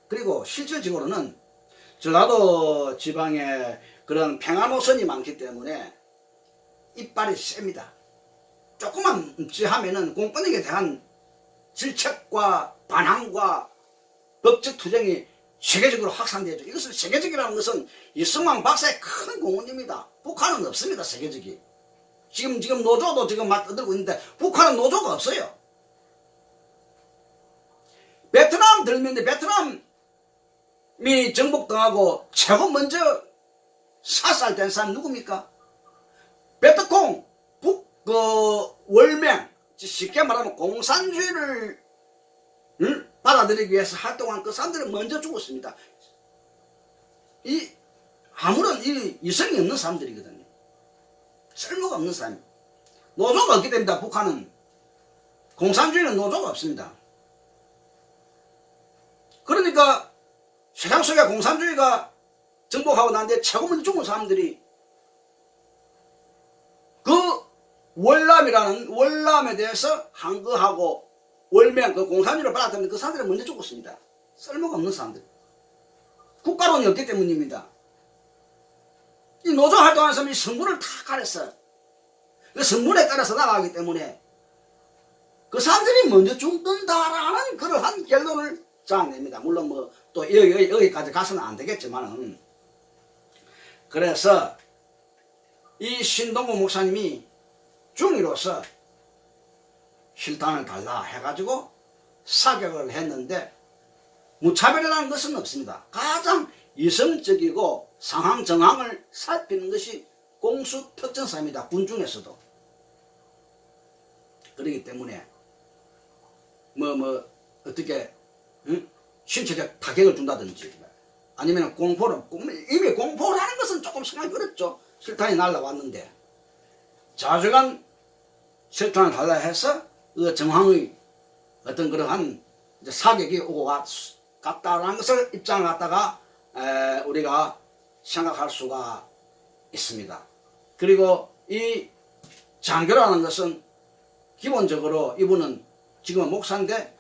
그리고 실질적으로는 전라도 지방에 그런 평화노선이 많기 때문에 이빨이 셉니다. 조금만 묵지하면은 공권력에 대한 질책과 반항과 법적 투쟁이 세계적으로 확산되죠. 이것을 세계적이라는 것은 이승만 박사의 큰 공헌입니다. 북한은 없습니다. 세계적이. 지금 노조도 지금 막 떠들고 있는데 북한은 노조가 없어요. 베트남 들면 베트남이 정복당하고 최고 먼저 사살된 사람 누굽니까? 베트콩 월맹 쉽게 말하면 공산주의를 받아들이기 위해서 활동한 그 사람들은 먼저 죽었습니다. 아무런 이성이 없는 사람들이거든요. 쓸모가 없는 사람. 노조가 없기 때문에 북한은 공산주의는 노조가 없습니다. 그러니까 세상 속에 공산주의가 정복하고 난데 최고 먼저 죽은 사람들이 그 월남에 대해서 항거하고 월맹 그 공산주의를 받았다는 그 사람들은 먼저 죽었습니다. 쓸모가 없는 사람들. 국가론이 없기 때문입니다. 이 노조 활동하는 사람이 성분을 다 가렸어요. 그 성분에 따라서 나가기 때문에 그 사람들이 먼저 죽는다라는 그러한 결론을 짜냅니다. 물론 뭐 또 여기까지 가서는 안 되겠지만은. 그래서 이 신동구 목사님이 중위로서 실탄을 달라 해가지고 사격을 했는데 무차별이라는 것은 없습니다. 가장 이성적이고 상황 정황을 살피는 것이 공수특전사입니다. 군 중에서도. 그렇기 때문에 어떻게 신체적 타격을 준다든지 아니면 이미 공포를 하는 것은 조금 생각이 어렵죠. 실탄이 날라왔는데 자주간 실탄을 달라 해서 그 정황의 어떤 그러한 사격이 오고 갔다라는 것을 입장을 갖다가 우리가 생각할 수가 있습니다. 그리고 이 장교라는 것은 기본적으로 이분은 지금은 목사인데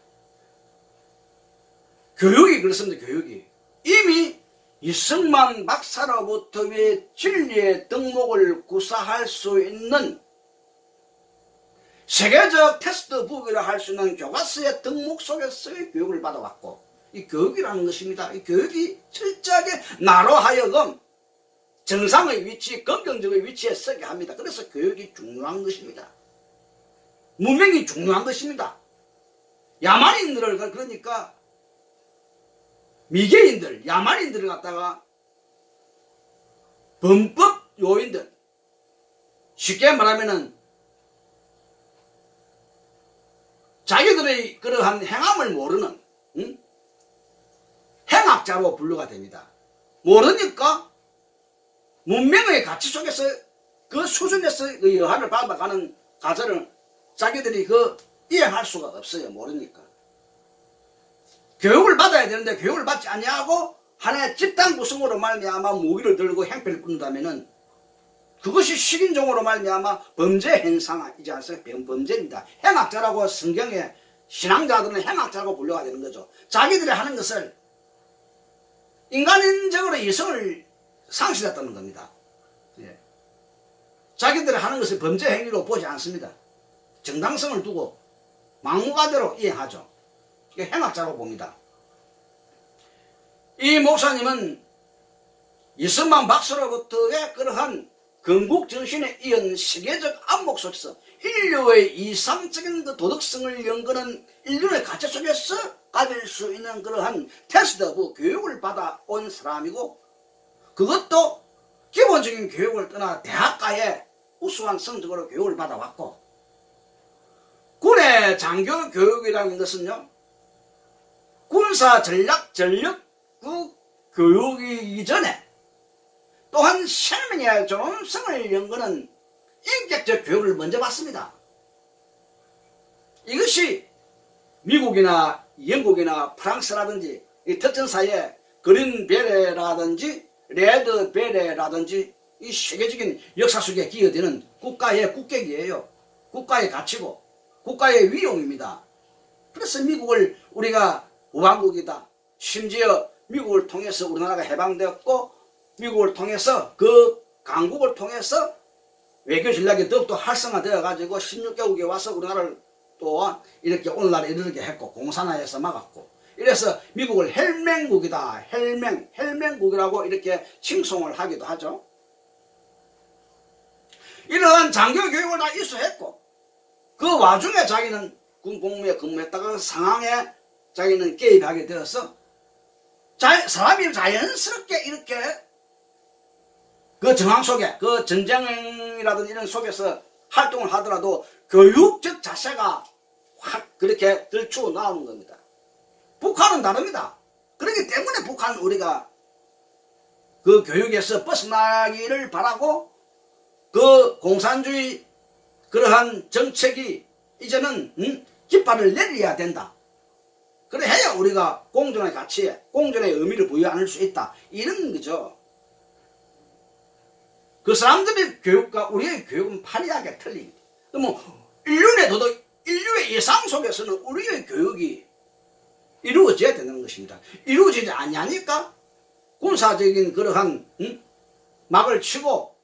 교육이 그렇습니다. 교육이 이미 이승만 박사로부터의 진리의 덕목을 구사할 수 있는 세계적 테스트북이라 할 수 있는 교과서의 덕목 속에서의 교육을 받아왔고 이 교육이라는 것입니다. 이 교육이 철저하게 나로 하여금 정상의 위치, 긍정적인 위치에 서게 합니다. 그래서 교육이 중요한 것입니다. 문명이 중요한 것입니다. 야만인들을, 그러니까 미개인들, 야만인들을 갖다가 범법 요인들, 쉽게 말하면은 자기들의 그러한 행함을 모르는 행악자로 분류가 됩니다. 모르니까 문명의 가치 속에서 그 수준에서 그 여하를 받아가는 가설을 자기들이 이해할 수가 없어요. 모르니까. 교육을 받아야 되는데 교육을 받지 아니하고 하나의 집단 구성으로 말미암아 무기를 들고 행패를 부른다면은 그것이 식인종으로 말미암아 범죄 행상이지 않습니까? 범죄입니다. 행악자라고 성경에 신앙자들은 행악자라고 분류가 되는 거죠. 자기들이 하는 것을 인간적으로 이성을 상실했다는 겁니다. 예. 자기들이 하는 것을 범죄 행위로 보지 않습니다. 정당성을 두고 막무가내로 이해하죠. 이게 행악자로 봅니다. 이 목사님은 이승만 박사로부터의 그러한 건국정신에 이은 세계적 안목 속에서 인류의 이상적인 그 도덕성을 연구하는 인류의 가치 속에서 가질 수 있는 그러한 테스트 오브 교육을 받아온 사람이고, 그것도 기본적인 교육을 떠나 대학가에 우수한 성적으로 교육을 받아왔고, 군의 장교 교육이라는 것은요, 군사 전략 전력국 교육이기 전에 또한 생명의 존엄성을 연구하는 인격적 교육을 먼저 받습니다. 이것이 미국이나 영국이나 프랑스라든지 이 특전사의 그린 베레라든지 레드 베레라든지 이 세계적인 역사 속에 기여되는 국가의 국격이에요. 국가의 가치고 국가의 위용입니다. 그래서 미국을 우리가 우방국이다. 심지어 미국을 통해서 우리나라가 해방되었고, 미국을 통해서 그 강국을 통해서 외교 전략이 더욱더 활성화되어 가지고 16개국에 와서 우리나라를 또 이렇게 오늘날에 이르게 했고, 공산화해서 막았고, 이래서 미국을 헬맹국이다, 헬맹국이라고 이렇게 칭송을 하기도 하죠. 이러한 장교 교육을 다 이수했고, 그 와중에 자기는 군 복무에 근무했다가 상황에 자기는 개입하게 되어서 사람이 자연스럽게 이렇게 그 정황 속에, 그 전쟁이라든지 이런 속에서 활동을 하더라도 교육적 자세가 확 그렇게 들추어 나오는 겁니다. 북한은 다릅니다. 그렇기 때문에 북한은 우리가 그 교육에서 벗어나기를 바라고, 그 공산주의 그러한 정책이 이제는 깃발을 내려야 된다. 그래야 우리가 공존의 가치에, 공존의 의미를 부여할 수 있다. 이런 거죠. 그 사람들의 교육과 우리의 교육은 판이하게 틀립니다. 그러면 인류의 도덕, 인류의 예상 속에서는 우리의 교육이 이루어져야 되는 것입니다. 이루어지지 않냐니까 군사적인 그러한 막을 치고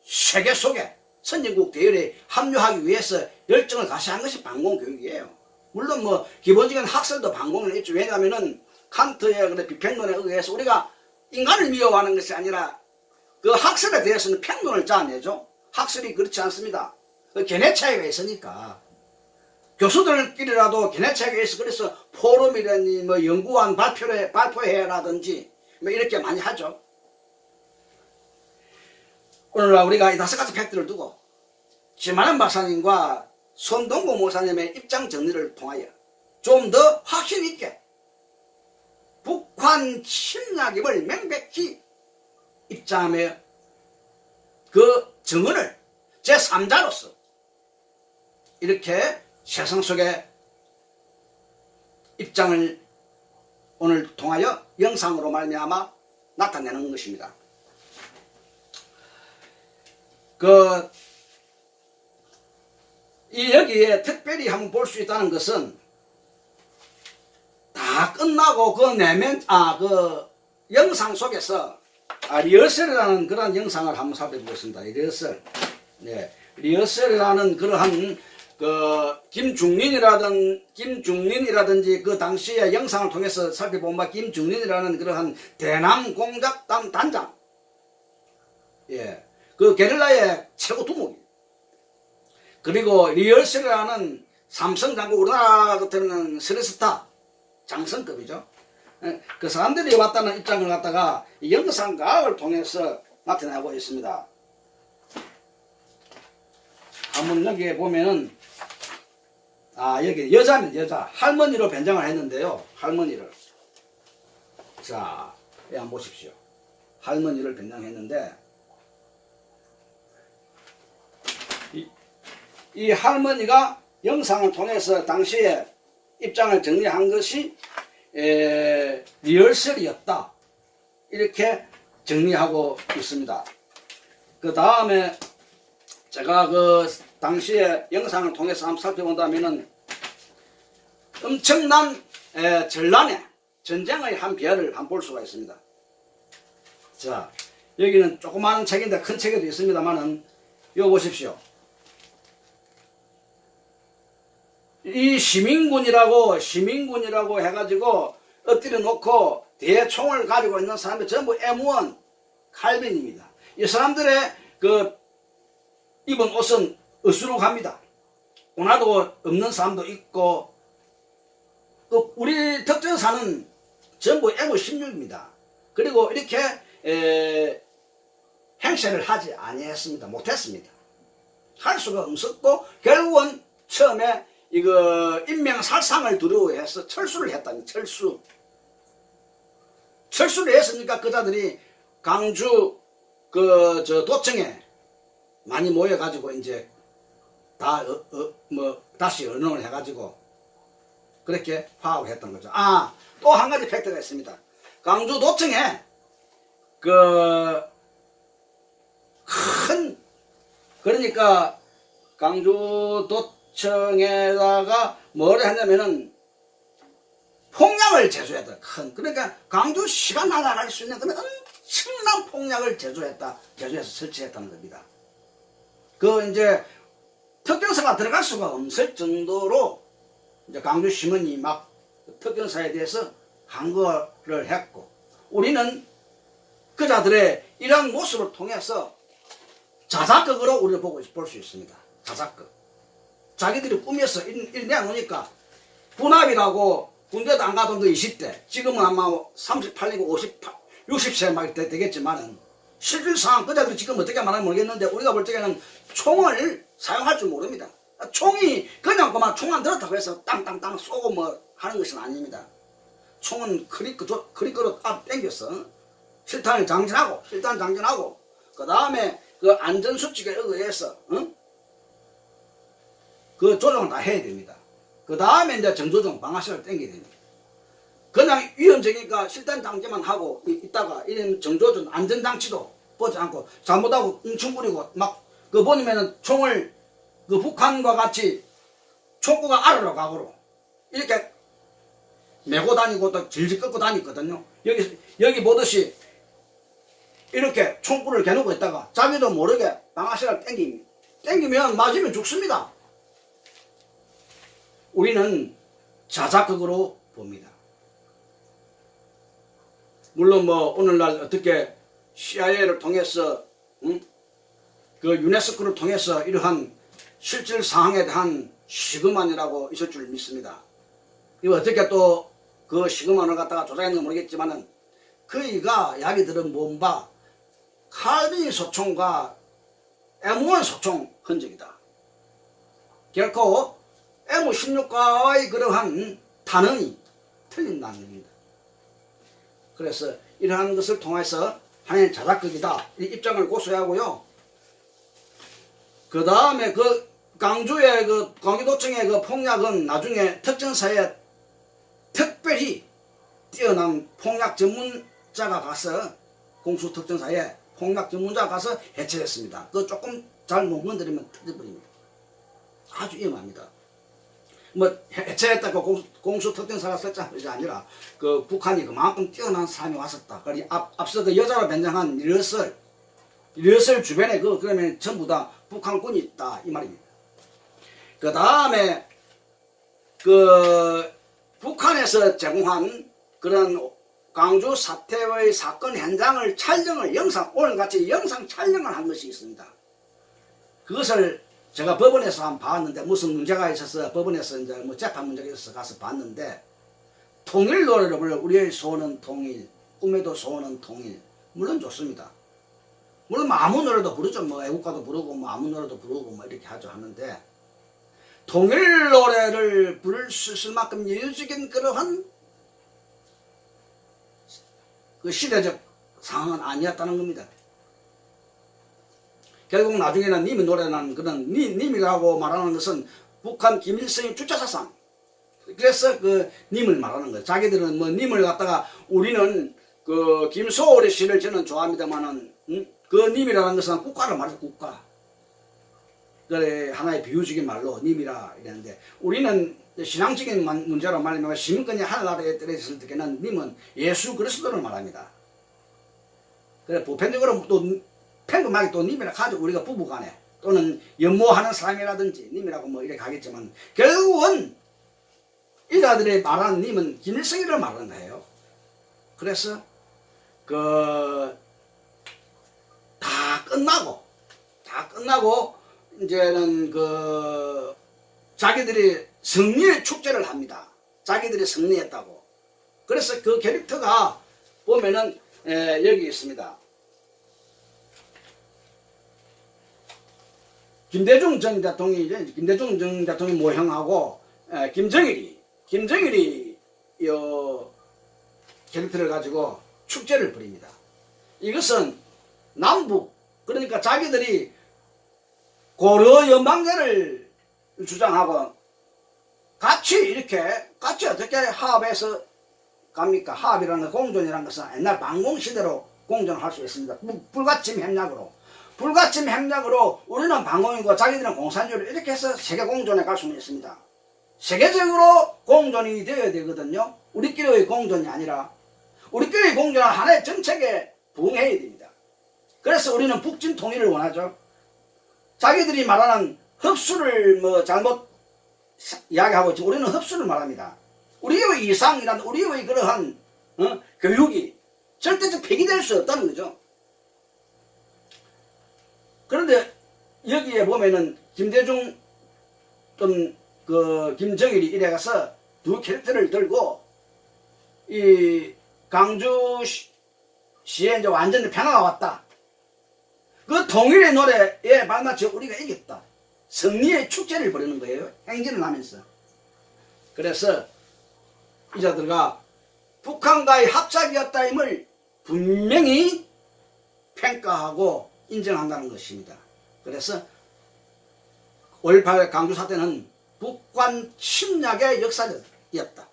세계 속에 선진국 대열에 합류하기 위해서 열정을 가시한 것이 반공교육이에요. 물론 뭐 기본적인 학설도 반공은 있죠. 왜냐하면은 칸트의 그런 비평론에 의해서 우리가 인간을 미워하는 것이 아니라 그 학설에 대해서는 평론을 짜내죠. 학설이 그렇지 않습니다. 그 견해 차이가 있으니까. 교수들끼리라도 견해 차이가 있어. 그래서 포럼이라니 뭐 연구한 발표회라든지 뭐 이렇게 많이 하죠. 오늘 우리가 이 5가지 팩트를 두고 심한은 박사님과 손동구 목사님의 입장 정리를 통하여 좀 더 확신 있게 북한 침략임을 명백히 입장하며 그 증언을 제3자로서 이렇게 세상 속에 입장을 오늘 통하여 영상으로 말미암아 나타내는 것입니다. 여기에 특별히 한번 볼 수 있다는 것은 다 끝나고 그 영상 속에서 리허설이라는 그런 영상을 한번 살펴보겠습니다. 리허설. 네. 리허설이라는 그러한 김중린이라든지 그 당시의 영상을 통해서 살펴보면 김중린이라는 그러한 대남 공작단 단장. 예. 그 게릴라의 최고 두목이. 그리고 리허설이라는 삼성 장군 우리나라 같은 스리스타 장성급이죠. 그 사람들이 왔다는 입장을 갖다가 영상각을 통해서 나타내고 있습니다. 한번 여기에 보면은 여기 여자는 여자 할머니로 변장을 했는데요. 할머니를 자 한번 보십시오. 할머니를 변장했는데 이 할머니가 영상을 통해서 당시에 입장을 정리한 것이 리허설이었다 이렇게 정리하고 있습니다. 그 다음에 제가 그 당시에 영상을 통해서 한번 살펴본다면은 엄청난 전란의 전쟁의 한 비화를 한번 볼 수가 있습니다. 자 여기는 조그마한 책인데 큰 책에도 있습니다만은 이거 보십시오. 이 시민군이라고 해가지고 엎드려 놓고 대총을 가지고 있는 사람들 전부 M1 칼빈입니다. 이 사람들의 그 입은 옷은 어수룩합니다. 오나도 없는 사람도 있고 또 우리 특전사는 전부 M16입니다. 그리고 이렇게 행세를 하지 아니했습니다. 못했습니다. 할 수가 없었고 결국은 처음에 이거 인명살상을 두려워해서 철수를 했다니. 철수를 했으니까 그자들이 강주 도청에 많이 모여가지고 이제 다 다시 언론을 해가지고 그렇게 파악을 했던 거죠. 또 한 가지 팩트가 있습니다. 강주 도청에 그러니까 강주 도청에다가 뭐를 했냐면은 폭약을 제조했다. 그러니까 강주시가 날아갈 수 있는 그런 엄청난 폭약을 제조해서 설치했다는 겁니다. 이제 특경사가 들어갈 수가 없을 정도로 이제 강주 시민이 막 특경사에 대해서 항거를 했고, 우리는 그자들의 이런 모습을 통해서 자작극으로 우리를 볼 수 있습니다. 자작극. 자기들이 꾸며서 일 내놓으니까 군합이라고 군대도 안 가던 그 20대, 지금은 아마 38이고 60세 막 되겠지만은 실질상 그자들이 지금 어떻게 말하는지 모르겠는데 우리가 볼 적에는 총을 사용할 줄 모릅니다. 총이 그냥 그만 총만 들었다고 해서 땅땅땅 쏘고 뭐 하는 것은 아닙니다. 총은 크리크로 앞 당겨서 실탄 장전하고 그 다음에 그 안전수칙에 의해서 그 조정을 다 해야 됩니다. 그 다음에 이제 정조정 방아쇠를 당겨야 됩니다. 그냥 위험적이니까 실탄 장전만 하고 있다가 이런 정조준 안전장치도 보지 않고 잘못하고 웅충부리고 막 보니면은 총을 북한과 같이 총구가 아래로 가고로 이렇게 메고 다니고 또 질질 꺾고 다니거든요. 여기 보듯이 이렇게 총구를 겨누고 있다가 자기도 모르게 방아쇠를 당기면 맞으면 죽습니다. 우리는 자작극으로 봅니다. 물론 오늘날 어떻게 CIA를 통해서 그 유네스코를 통해서 이러한 실질 사항에 대한 시그만이라고 있을 줄 믿습니다. 이거 어떻게 또 그 시그만을 갖다가 조작했는지 모르겠지만은 그이가 이야기 들은 뭔가 칼빈 소총과 M1 소총 흔적이다. 결코 M16과의 그러한 단언이 틀린다는 겁니다. 그래서 이러한 것을 통해서 하나의 자작극이다 이 입장을 고수하고요. 그 다음에 강주의 강주도청의 폭약은 나중에 특전사에 특별히 뛰어난 폭약 전문자가 가서 공수특전사에 폭약 전문자가 가서 해체했습니다. 조금 잘못 건드리면 터져버립니다. 아주 위험합니다. 해체했다고 공수특전사가 설정한 것이 아니라 북한이 그만큼 뛰어난 사람이 왔었다. 앞서 여자로 변장한 리허설 주변에 그러면 전부 다 북한군이 있다 이 말입니다. 그 다음에 북한에서 제공한 그런 광주 사태의 사건 현장을 오늘같이 영상 촬영을 한 것이 있습니다. 그것을 제가 법원에서 한번 봤는데 무슨 문제가 있어서 법원에서 이제 뭐 재판 문제가 있어서 가서 봤는데 통일 노래를 불러 우리의 소원은 통일, 꿈에도 소원은 통일. 물론 좋습니다. 물론 뭐 아무 노래도 부르죠. 뭐 애국가도 부르고 뭐 아무 노래도 부르고 뭐 이렇게 하죠. 하는데 통일 노래를 부를 수 있을 만큼 여유적인 그러한 그 시대적 상황은 아니었다는 겁니다. 결국 나중에는 님의 노래는 그런 님이라고 말하는 것은 북한 김일성의 주체사상. 그래서 그 님을 말하는 거예요. 자기들은 뭐 님을 갖다가 우리는 그 김소월의 시를 저는 좋아합니다만은 그 님이라는 것은 국가를 말해요. 국가. 그래 하나의 비유적인 말로 님이라 이랬는데 우리는 신앙적인 문제로 말하면 시민권이 하늘나라에 떨어졌을 때는 님은 예수 그리스도를 말합니다. 그래 보편적으로 또 평범하게 또 님이라 가지고 우리가 부부간에 또는 연모하는 사람이라든지 님이라고 뭐 이렇게 하겠지만 결국은 이자들이 말하는 님은 김일성이를 말하는 거예요. 그래서 그 다 끝나고 이제는 그 자기들이 승리의 축제를 합니다. 자기들이 승리했다고. 그래서 그 캐릭터가 보면은 여기 있습니다. 김대중 전 대통령이 김대중 전 대통령 모형하고 김정일이 요 캐릭터를 가지고 축제를 벌입니다. 이것은 남북 그러니까 자기들이 고려 연방제를 주장하고 같이 어떻게 화합해서 갑니까? 화합이라는 공존이라는 것은 옛날 반공시대로 공존할 수 있습니다. 불가침 협약으로 우리는 반공이고 자기들은 공산주의로 이렇게 해서 세계 공존에 갈 수는 있습니다. 세계적으로 공존이 되어야 되거든요. 우리끼리의 공존이 아니라 우리끼리의 공존은 하나의 정책에 부응해야 됩니다. 그래서 우리는 북진 통일을 원하죠. 자기들이 말하는 흡수를 뭐 잘못 이야기하고 있지만 우리는 흡수를 말합니다. 우리의 이상이란 우리의 그러한 교육이 절대적 폐기될 수 없다는 거죠. 그런데 여기에 보면은 김대중 또는 그 김정일이 이래 가서 두 캐릭터를 들고 이 광주시에 이제 완전히 평화가 왔다. 그 통일의 노래에 발맞춰 우리가 이겼다. 승리의 축제를 벌이는 거예요. 행진을 하면서. 그래서 이자들과 북한과의 합작이었다임을 분명히 평가하고 인정한다는 것입니다. 그래서 5.18 강주 사태는 북한 침략의 역사였다.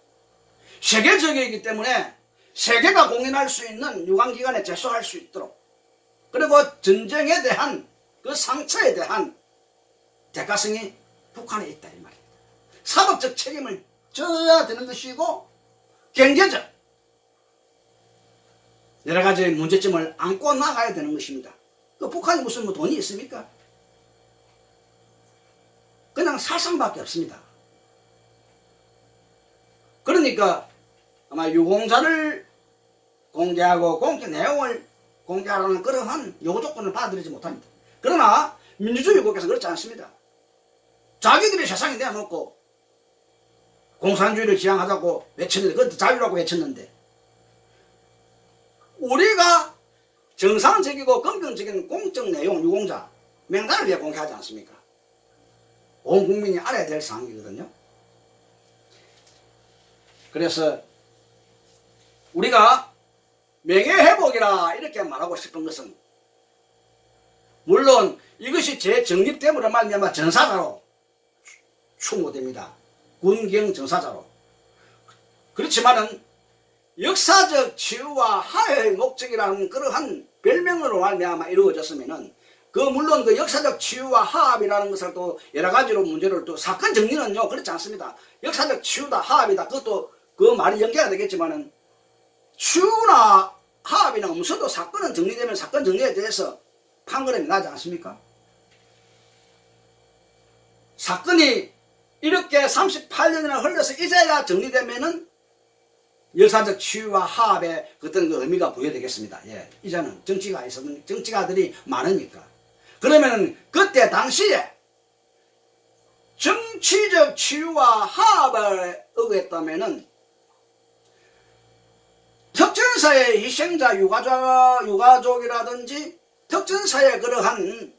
세계적이기 때문에 세계가 공인할 수 있는 유관기관에 제소할 수 있도록 그리고 전쟁에 대한 그 상처에 대한 대가성이 북한에 있다 이 말입니다. 사법적 책임을 져야 되는 것이고 경제적 여러 가지 문제점을 안고 나가야 되는 것입니다. 그 북한이 무슨 뭐 돈이 있습니까? 그냥 살상밖에 없습니다. 그러니까 아마 유공자를 공개하고 공개 내용을 공개하라는 그러한 요구 조건을 받아들이지 못합니다. 그러나 민주주의 국가에서 그렇지 않습니다. 자기들이 세상에 내놓고 공산주의를 지향하자고 외쳤는데 그것도 자유라고 외쳤는데 우리가 정상적이고 긍정적인 공적 내용 유공자 명단을 왜 공개하지 않습니까? 온 국민이 알아야 될 사항이거든요. 그래서 우리가 명예회복이라 이렇게 말하고 싶은 것은 물론 이것이 재정립됨으로 말미암아 전사자로 추모됩니다. 군경 전사자로. 그렇지만은 역사적 치유와 화해의 목적이라는 그러한 별명으로 말미암아 이루어졌으면은 그 물론 그 역사적 치유와 화합이라는 것을 또 여러 가지로 문제를 또 사건 정리는요 그렇지 않습니다. 역사적 치유다 화합이다 그것도 그 말이 연계가 되겠지만은 치유나 화합이나 없어도 사건은 정리되면 사건 정리에 대해서 판결이 나지 않습니까? 사건이 이렇게 38년이나 흘러서 이제야 정리되면은 역사적 치유와 화합의 어떤 그 의미가 부여되겠습니다. 예, 이제는 정치가 있었던 정치가들이 많으니까. 그러면은 그때 당시에 정치적 치유와 화합에 의했다면은 특정사의 희생자 유가족이라든지 특정사의 그러한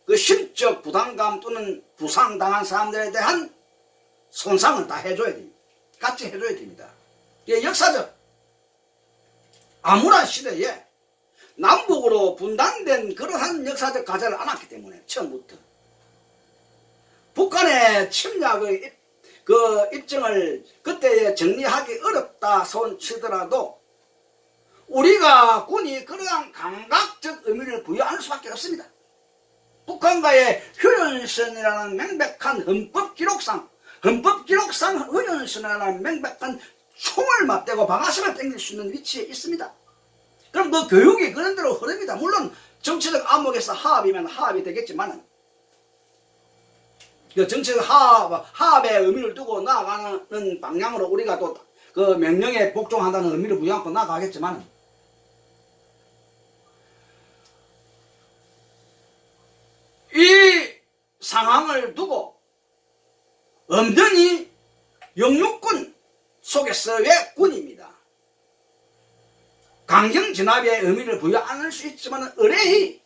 그 심적 부담감 또는 부상당한 사람들에 대한 손상을 다 해줘야 됩니다. 같이 해줘야 됩니다. 이게 역사적 암울한 시대에 남북으로 분단된 그러한 역사적 가자를 안았기 때문에 처음부터 북한의 침략의 그 입증을 그때에 정리하기 어렵다 손치더라도 우리가 군이 그러한 감각적 의미를 부여할 수밖에 없습니다. 북한과의 휴전선이라는 명백한 헌법기록상 휴전선이라는 명백한 총을 맞대고 방아쇠를 당길 수 있는 위치에 있습니다. 그럼 그 교육이 그런 대로 흐릅니다. 물론 정치적 암흑에서 하합이면 하합이 되겠지만 그 정치적 하합의 의미를 두고 나아가는 방향으로 우리가 또 그 명령에 복종한다는 의미를 부여하고 나아가겠지만 이 상황을 두고 엄연히 영육군 속에서의 군입니다. 강경진압의 의미를 부여 안 할 수 있지만 의뢰이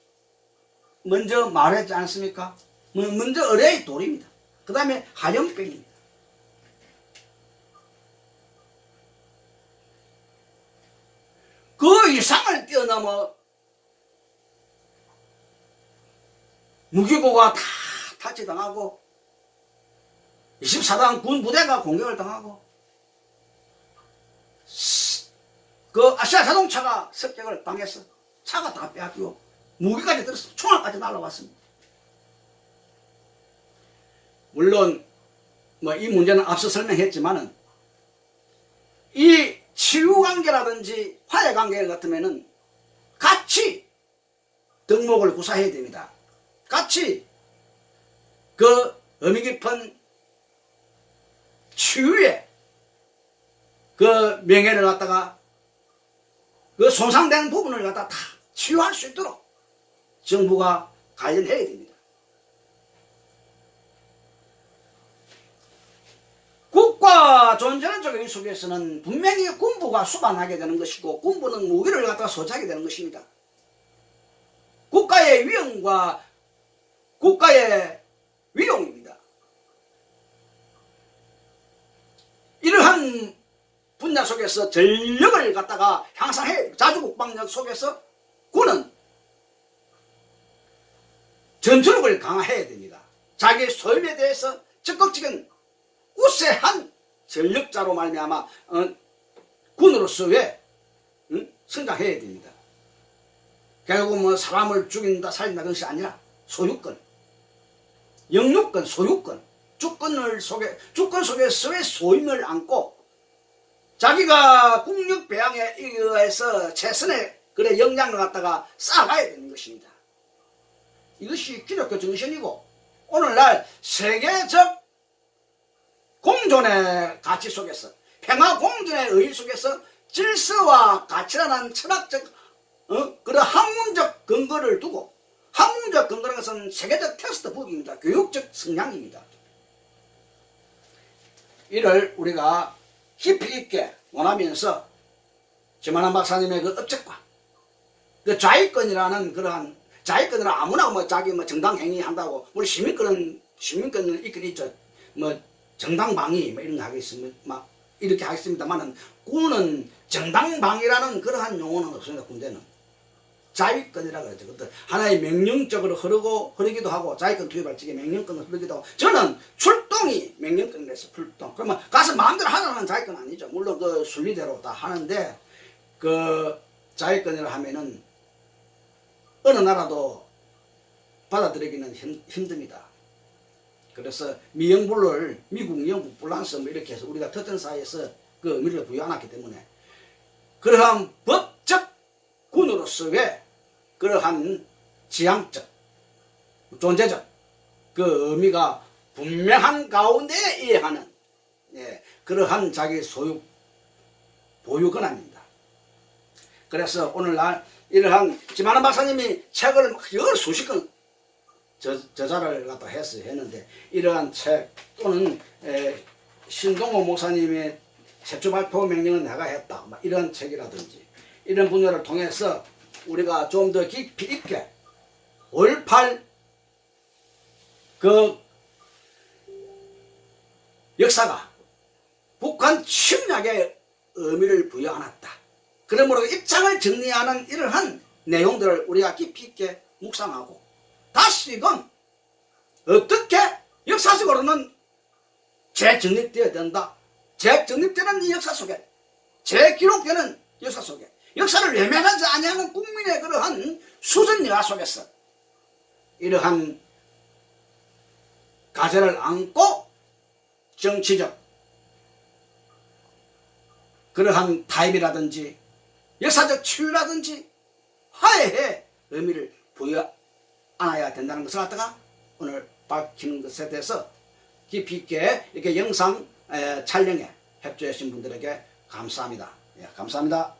먼저 말했지 않습니까? 먼저 의뢰이 돌입니다. 그 다음에 하령병입니다. 그 이상을 뛰어넘어 무기고가 다 탈취당하고 24단 군 부대가 공격을 당하고 그 아시아 자동차가 습격을 당해서 차가 다 빼앗기고 무기까지 들어서 총알까지 날라왔습니다. 물론 뭐 이 문제는 앞서 설명했지만은 이 치유관계라든지 화해관계 같으면은 같이 덕목을 구사해야 됩니다. 같이 그 의미 깊은 치유의 그 명예를 갖다가 그 손상된 부분을 갖다 다 치유할 수 있도록 정부가 관련해야 됩니다. 국가 존재론적 속에서는 분명히 군부가 수반하게 되는 것이고 군부는 무기를 갖다가 소지하게 되는 것입니다. 국가의 위엄과 국가의 위용입니다. 이러한 분야 속에서 전력을 갖다가 향상해야 돼요. 자주국방력 속에서 군은 전투력을 강화해야 됩니다. 자기 소임에 대해서 적극적인 우세한 전력자로 말미암아 군으로서의 성장해야 됩니다. 결국 뭐 사람을 죽인다 살린다 그것이 아니라 소유권, 영유권, 소유권, 주권 속에서의 소임을 안고 자기가 국력 배양에 의해서 최선의 그래 역량을 갖다가 쌓아가야 되는 것입니다. 이것이 기독교 정신이고 오늘날 세계적 공존의 가치 속에서 평화 공존의 의의 속에서 질서와 가치라는 철학적 그런 학문적 근거를 두고 학문적 근거라는 것은 세계적 텍스트북입니다. 교육적 성향입니다. 이를 우리가 깊이 있게 원하면서 지만한 박사님의 그 업적과 그 자위권이라는 그러한 자위권이라 아무나 뭐 자기 뭐 정당 행위 한다고 우리 시민권은 있긴 있죠. 뭐 정당방위 뭐 이런 거 하겠습니다. 막 이렇게 하겠습니다만은 군은 정당방위라는 그러한 용어는 없습니다. 군대는 자위권이라 그러죠. 그것도 하나의 명령적으로 흐르기도 하고 자위권 투입할 적에 명령권을 흐르기도 하고 저는 출동이 명령권이라서 출동. 그러면 가서 마음대로 하라는 자위권 아니죠. 물론 그 순리대로 다 하는데 그 자위권이라 하면은 어느 나라도 받아들이기는 힘듭니다. 그래서 미영불을 미국, 영국, 밸런스 뭐 이렇게 해서 우리가 특정 사회에서 그 의미를 부여해놨기 때문에 그러한 법적 군으로서의 그러한 지향적, 존재적 그 의미가 분명한 가운데 이해하는 그러한 자기 소유, 보유 권한입니다. 그래서 오늘날 이러한 지만한 박사님이 책을 여러 수십 권 저자를 갖다 했는데 이러한 책 또는 신동호 목사님의 최초 발표 명령은 내가 했다. 막 이런 책이라든지 이런 분야를 통해서 우리가 좀 더 깊이 있게 5.18 그 역사가 북한 침략의 의미를 부여하였다. 그러므로 입장을 정리하는 이러한 내용들을 우리가 깊이 있게 묵상하고 다시금 어떻게 역사적으로는 재정립되어야 된다. 재정립되는 이 역사 속에 재기록되는 역사 속에 역사를 외면하지 아니하는 국민의 그러한 수전여하 속에서 이러한 가제를 안고 정치적 그러한 타협이라든지 역사적 치유라든지 화해의 의미를 부여 안아야 된다는 것을 갖다가 오늘 밝히는 것에 대해서 깊이 있게 이렇게 영상 촬영에 협조해 주신 분들에게 감사합니다. 예, 감사합니다.